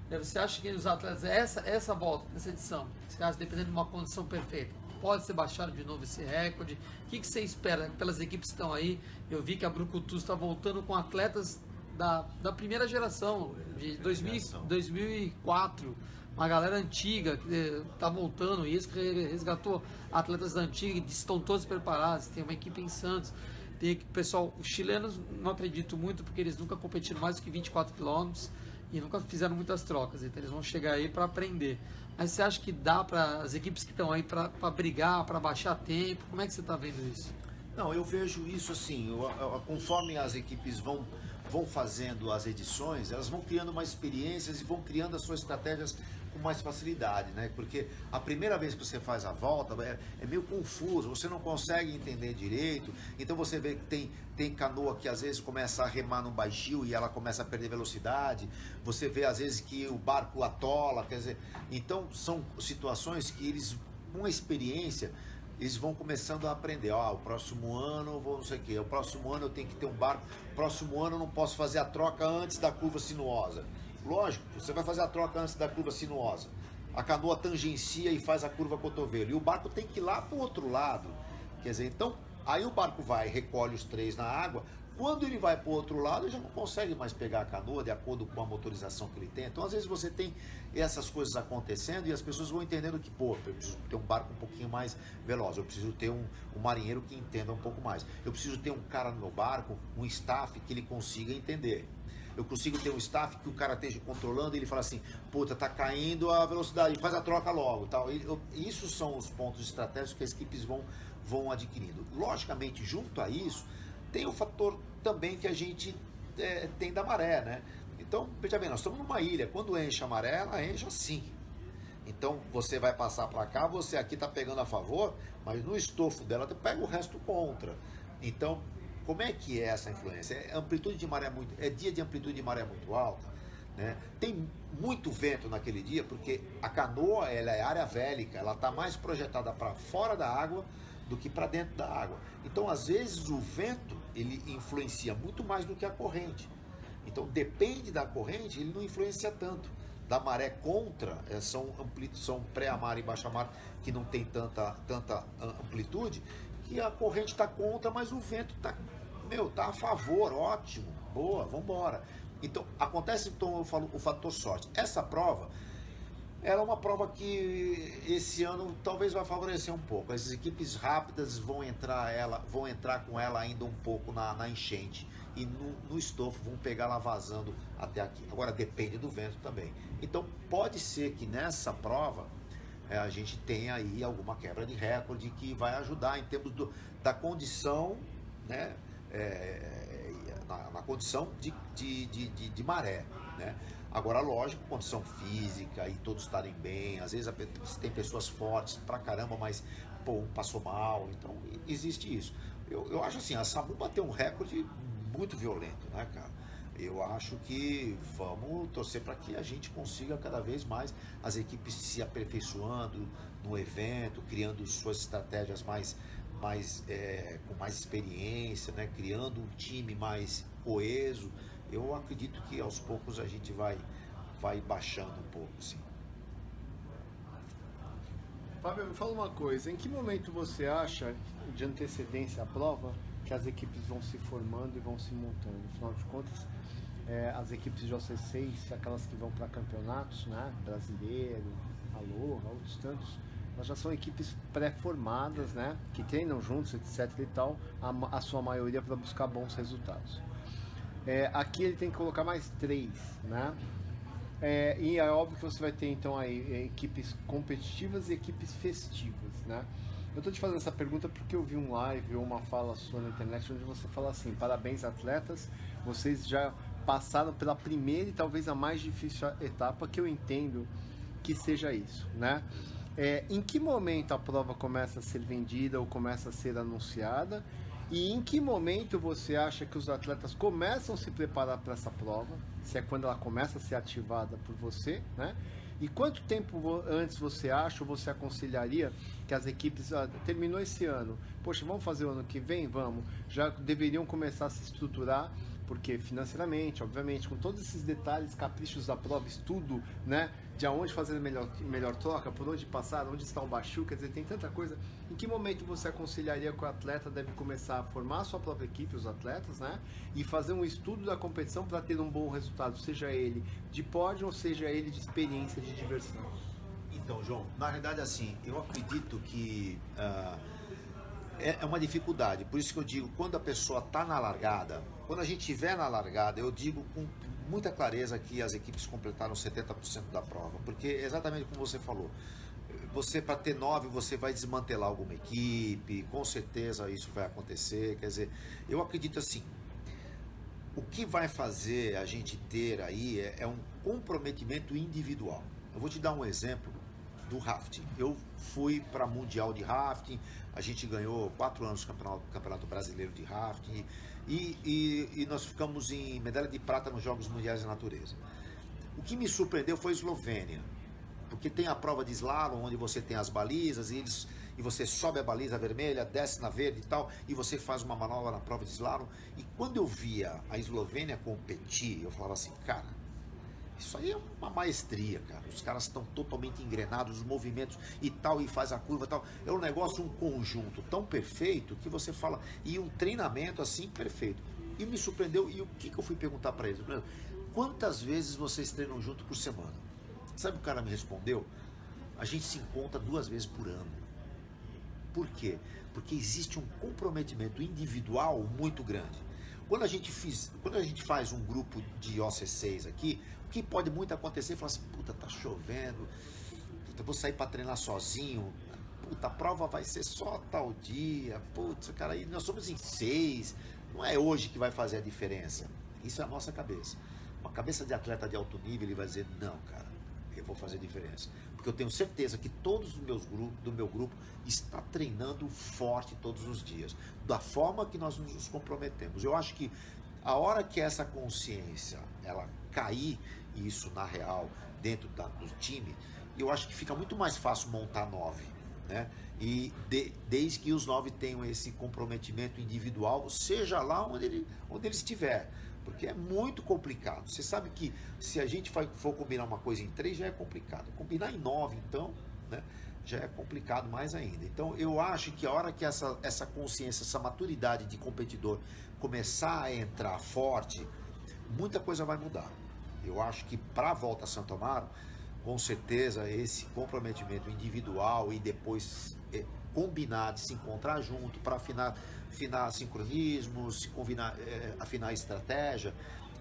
Você acha que os atletas, essa volta, nessa edição, você acha, dependendo de uma condição perfeita, pode ser baixado de novo esse recorde? O que você espera pelas equipes que estão aí? Eu vi que a Brucutus está voltando com atletas da primeira geração, de 2004, uma galera antiga que está voltando, e isso resgatou atletas da antiga, que estão todos preparados. Tem uma equipe em Santos, tem pessoal, os chilenos não acredito muito, porque eles nunca competiram mais do que 24 quilômetros e nunca fizeram muitas trocas, então eles vão chegar aí para aprender. Mas você acha que dá para as equipes que estão aí para brigar, para baixar tempo? Como é que você está vendo isso? Não, eu vejo isso assim, conforme as equipes vão fazendo as edições, elas vão criando mais experiências e vão criando as suas estratégias com mais facilidade, né? Porque a primeira vez que você faz a volta é meio confuso, você não consegue entender direito, então você vê que tem canoa que às vezes começa a remar no baixio e ela começa a perder velocidade, você vê às vezes que o barco atola, quer dizer, então são situações que eles, com a experiência, eles vão começando a aprender, o próximo ano eu vou não sei o que, o próximo ano eu tenho que ter um barco, o próximo ano eu não posso fazer a troca antes da curva sinuosa. Lógico, você vai fazer a troca antes da curva sinuosa, a canoa tangencia e faz a curva cotovelo, e o barco tem que ir lá para o outro lado, quer dizer, então, aí o barco vai, recolhe os 3 na água, quando ele vai para o outro lado, ele já não consegue mais pegar a canoa de acordo com a motorização que ele tem. Então, às vezes, você tem essas coisas acontecendo e as pessoas vão entendendo que, eu preciso ter um barco um pouquinho mais veloz, eu preciso ter um marinheiro que entenda um pouco mais, eu preciso ter um cara no meu barco, um staff que ele consiga entender. eu consigo ter um staff que o cara esteja controlando e ele fala assim, puta, tá caindo a velocidade, faz a troca logo, tal. Isso são os pontos estratégicos que as equipes vão adquirindo. Logicamente, junto a isso, tem o fator também que a gente tem da maré, né? Então, veja bem, nós estamos numa ilha, quando enche a maré, ela enche assim. Então, você vai passar para cá, você aqui está pegando a favor, mas no estofo dela, pega o resto contra. Então, como é que é essa influência? Amplitude de maré dia de amplitude de maré muito alta, né? Tem muito vento naquele dia, porque a canoa ela é área vélica, ela está mais projetada para fora da água do que para dentro da água. Então, às vezes, o vento ele influencia muito mais do que a corrente. Então, depende da corrente, ele não influencia tanto. Da maré contra, são pré-mar e baixa-mar que não tem tanta amplitude, que a corrente está contra, mas o vento tá a favor, ótimo, boa, vamos embora. Então, acontece, então, eu falo o fator sorte. Essa prova, ela é uma prova que esse ano talvez vai favorecer um pouco. As equipes rápidas vão entrar com ela ainda um pouco na enchente. E no estofo vão pegar ela vazando até aqui. Agora depende do vento também. Então pode ser que nessa prova a gente tenha aí alguma quebra de recorde que vai ajudar em termos da condição, né? Na condição de maré, né? Agora, lógico, condição física e todos estarem bem. Às vezes tem pessoas fortes pra caramba, mas um passou mal. Então existe isso. Eu acho assim, a SAMU bateu um recorde muito violento, né, cara? Eu acho que vamos torcer para que a gente consiga cada vez mais as equipes se aperfeiçoando no evento, criando suas estratégias com mais experiência, né? Criando um time mais coeso. Eu acredito que aos poucos a gente vai baixando um pouco, sim. Fábio, me fala uma coisa, em que momento você acha, de antecedência à prova, que as equipes vão se formando e vão se montando? Afinal de contas, as equipes de OC6, aquelas que vão para campeonatos, né, brasileiro, Aloha, outros tantos, elas já são equipes pré-formadas, né, que treinam juntos, etc e tal, a sua maioria para buscar bons resultados. Aqui ele tem que colocar mais 3, né? E é óbvio que você vai ter então aí equipes competitivas e equipes festivas, né? Eu tô te fazendo essa pergunta porque eu vi um live ou uma fala sua na internet onde você fala assim: parabéns atletas, vocês já passaram pela primeira e talvez a mais difícil etapa, que eu entendo que seja isso, né? Em que momento a prova começa a ser vendida ou começa a ser anunciada? E em que momento você acha que os atletas começam a se preparar para essa prova? Se é quando ela começa a ser ativada por você, né? E quanto tempo antes você acha ou você aconselharia que as equipes, terminou esse ano, poxa, vamos fazer o ano que vem? Vamos. Já deveriam começar a se estruturar, porque financeiramente, obviamente, com todos esses detalhes, caprichos da prova, estudo, né? De aonde fazer a melhor troca, por onde passar, onde está o baixo, quer dizer, tem tanta coisa. Em que momento você aconselharia que o atleta deve começar a formar a sua própria equipe, os atletas, né? E fazer um estudo da competição para ter um bom resultado, seja ele de pódio ou seja ele de experiência, de diversão? Então, João, na realidade, assim, eu acredito que é uma dificuldade. Por isso que eu digo, quando a pessoa está na largada, quando a gente estiver na largada, eu digo com muita clareza que as equipes completaram 70% da prova, porque exatamente como você falou, você para ter 9 você vai desmantelar alguma equipe, com certeza isso vai acontecer. Quer dizer, eu acredito assim, o que vai fazer a gente ter aí é um comprometimento individual. Eu vou te dar um exemplo do rafting. Eu fui para Mundial de Rafting, a gente ganhou 4 anos do Campeonato Brasileiro de Rafting e nós ficamos em medalha de prata nos Jogos Mundiais da Natureza. O que me surpreendeu foi a Eslovênia, porque tem a prova de slalom, onde você tem as balizas e você sobe a baliza vermelha, desce na verde e tal, e você faz uma manobra na prova de slalom. E quando eu via a Eslovênia competir, eu falava assim, cara, isso aí é uma maestria, cara. Os caras estão totalmente engrenados, os movimentos e tal, e faz a curva e tal. É um negócio, um conjunto tão perfeito que você fala, e um treinamento assim perfeito. E me surpreendeu, e o que eu fui perguntar para eles? Quantas vezes vocês treinam junto por semana? Sabe o cara me respondeu? A gente se encontra 2 vezes por ano. Por quê? Porque existe um comprometimento individual muito grande. quando a gente faz um grupo de OC6 aqui, o que pode muito acontecer é falar assim, puta, tá chovendo, puta, vou sair para treinar sozinho, puta, a prova vai ser só tal dia, putz, cara, aí nós somos em 6, não é hoje que vai fazer a diferença. Isso é a nossa cabeça. Uma cabeça de atleta de alto nível, ele vai dizer, não, cara, eu vou fazer diferença. Porque eu tenho certeza que todos os meus grupos, do meu grupo, está treinando forte todos os dias, da forma que nós nos comprometemos. Eu acho que a hora que essa consciência, ela cair, isso na real, dentro do time, eu acho que fica muito mais fácil montar 9, né? E desde que os 9 tenham esse comprometimento individual, seja lá onde ele estiver. Porque é muito complicado. Você sabe que se a gente for combinar uma coisa em 3, já é complicado. Combinar em 9, então, né, já é complicado mais ainda. Então, eu acho que a hora que essa consciência, essa maturidade de competidor começar a entrar forte, muita coisa vai mudar. Eu acho que para a volta a Santo Amaro, com certeza, esse comprometimento individual e depois combinar de se encontrar junto para afinar sincronismos, afinar estratégia.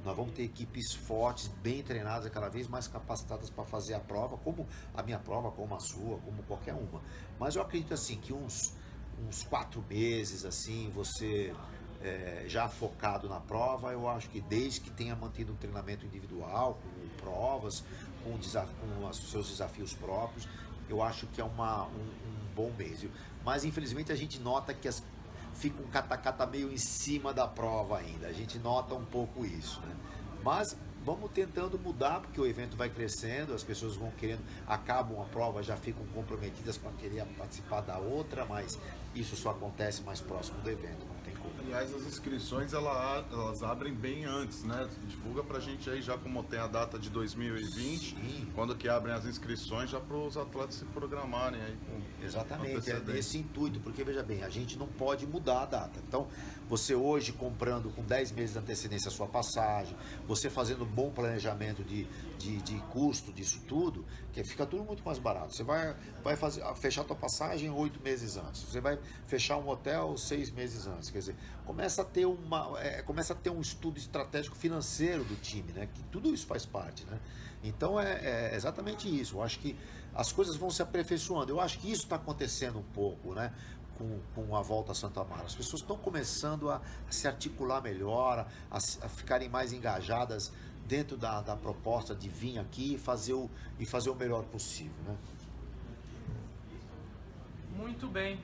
Nós vamos ter equipes fortes, bem treinadas, cada vez mais capacitadas para fazer a prova, como a minha prova, como a sua, como qualquer uma. Mas eu acredito assim que uns 4 meses assim, você já focado na prova, eu acho que desde que tenha mantido um treinamento individual, com provas, com os seus desafios próprios, eu acho que é um bom mês. Mas infelizmente a gente nota que fica um catacata meio em cima da prova ainda. A gente nota um pouco isso, né? Mas vamos tentando mudar, porque o evento vai crescendo, as pessoas vão querendo, acabam a prova, já ficam comprometidas para querer participar da outra, mas isso só acontece mais próximo do evento, não tem como. Aliás, as inscrições elas abrem bem antes, né? Divulga pra gente aí já como tem a data de 2020, Sim. Quando que abrem as inscrições já para os atletas se programarem aí com Exatamente, é nesse intuito, porque veja bem, a gente não pode mudar a data. Então, você hoje comprando com 10 meses de antecedência a sua passagem, você fazendo um bom planejamento de custo disso tudo, que fica tudo muito mais barato. Você vai fechar a tua passagem 8 meses antes, você vai fechar um hotel 6 meses antes, quer dizer, começa a ter um estudo estratégico financeiro do time, né? Que tudo isso faz parte, né? Então é exatamente isso. Eu acho que as coisas vão se aperfeiçoando. Eu acho que isso está acontecendo um pouco, né? Com a volta a Santo Amaro. As pessoas estão começando a se articular melhor, a ficarem mais engajadas dentro da proposta de vir aqui e fazer o melhor possível, né? Muito bem.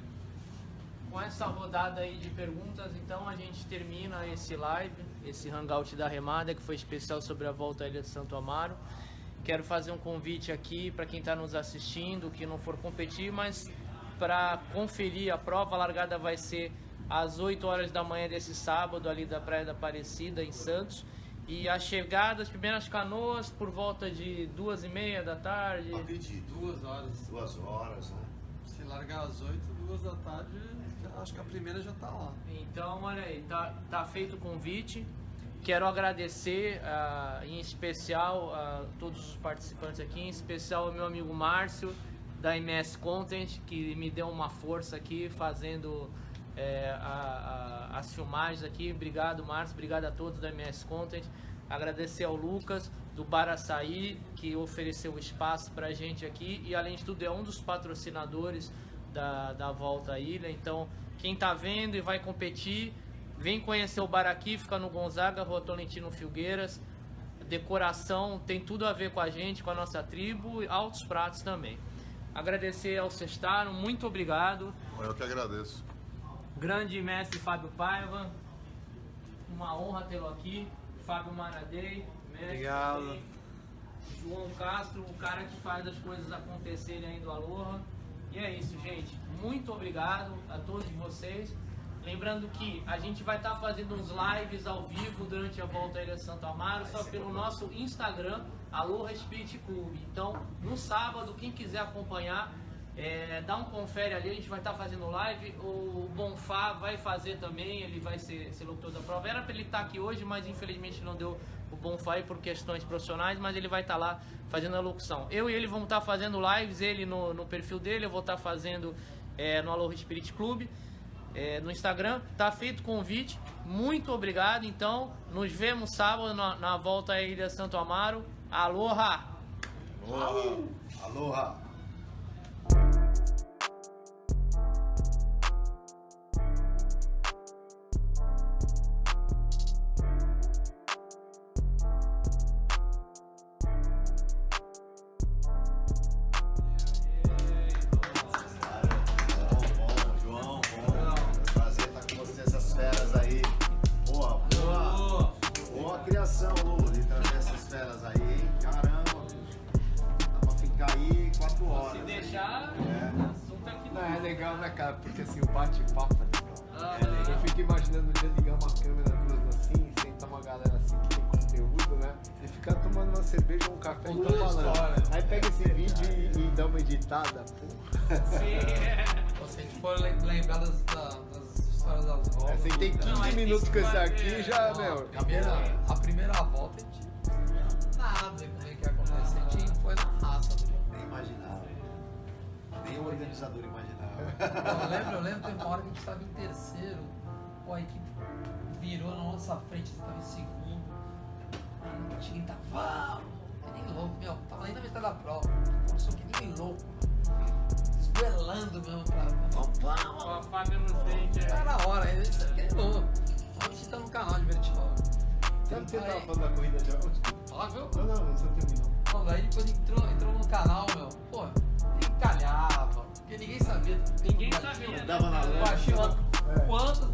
Com essa rodada aí de perguntas, então a gente termina esse live, esse hangout da remada, que foi especial sobre a volta à Ilha de Santo Amaro. Quero fazer um convite aqui para quem está nos assistindo, que não for competir, mas para conferir a prova. A largada vai ser às 8 horas da manhã desse sábado, ali da Praia da Aparecida, em Santos. E a chegada, as primeiras canoas, por volta de 2h30 da tarde. Acredito. 2 horas. 2 horas, né? Se largar às 8, 2 da tarde, acho que a primeira já está lá. Então, olha aí, tá feito o convite. Quero agradecer em especial a todos os participantes aqui, em especial ao meu amigo Márcio, da MS Content, que me deu uma força aqui fazendo as filmagens aqui. Obrigado, Márcio, obrigado a todos da MS Content. Agradecer ao Lucas, do Baraçaí, que ofereceu o espaço pra gente aqui, e além de tudo é um dos patrocinadores da Volta à Ilha. Então, quem tá vendo e vai competir, vem conhecer o bar aqui, fica no Gonzaga, Rua Tolentino Filgueiras. Decoração tem tudo a ver com a gente, com a nossa tribo, e altos pratos também. Agradecer ao Sestaro, muito obrigado. Eu que agradeço. Grande mestre Fábio Paiva, uma honra tê-lo aqui. Fábio Maradei, mestre. Obrigado. Também. João Castro, o cara que faz as coisas acontecerem aí do Aloha. E é isso, gente. Muito obrigado a todos vocês. Lembrando que a gente vai estar fazendo uns lives ao vivo durante a volta à Ilha de Santo Amaro, só pelo nosso Instagram, Aloha Spirit Club. Então, no sábado, quem quiser acompanhar, dá um confere ali, a gente vai estar fazendo live. O Bonfá vai fazer também, ele vai ser locutor da prova. Era para ele estar aqui hoje, mas infelizmente não deu o Bonfá aí por questões profissionais, mas ele vai estar lá fazendo a locução. Eu e ele vamos estar fazendo lives, ele no perfil dele, eu vou estar fazendo no Aloha Spirit Club. no Instagram. Tá feito o convite. Muito obrigado. Então, nos vemos sábado na volta à Ilha Santo Amaro. Aloha! Aloha! Criação, Lu, de trazer essas feras aí, hein? Caramba, dá pra ficar aí 4 horas. Se deixar, assunto aqui Não, é legal, né, cara? Porque assim, o bate-papo é legal. Eu fico imaginando o dia ligar uma câmera duas assim, sentar uma galera assim que tem conteúdo, né? E ficar tomando uma cerveja ou um café e tá falando. Aí pega esse vídeo e dá uma editada, pô. Sim. Se a gente for lembrar das histórias das voltas. Você tem 15 minutos com esse aqui já, meu. A primeira volta a gente não nada como é que ia acontecer. A gente foi na raça. Nem imaginava. Nem o organizador imaginava. Eu lembro, teve uma hora que a gente tava em terceiro, pô, a equipe virou na nossa frente, você tava em segundo. Aí a gente tava, que nem louco, meu, tava nem na metade da prova. Só que nem louco, esguelando mesmo pra. Vamos! Com a faca nos dentes. Tá na hora, aí isso aqui é louco. A gente tá no canal de Vertical. Sabe que você tava falando da corrida de hoje? Ó, viu? Não você terminou. Não, daí depois entrou no canal, meu, pô, nem calhava, porque ninguém sabia. Ninguém sabia. Dava na Eu achei quantas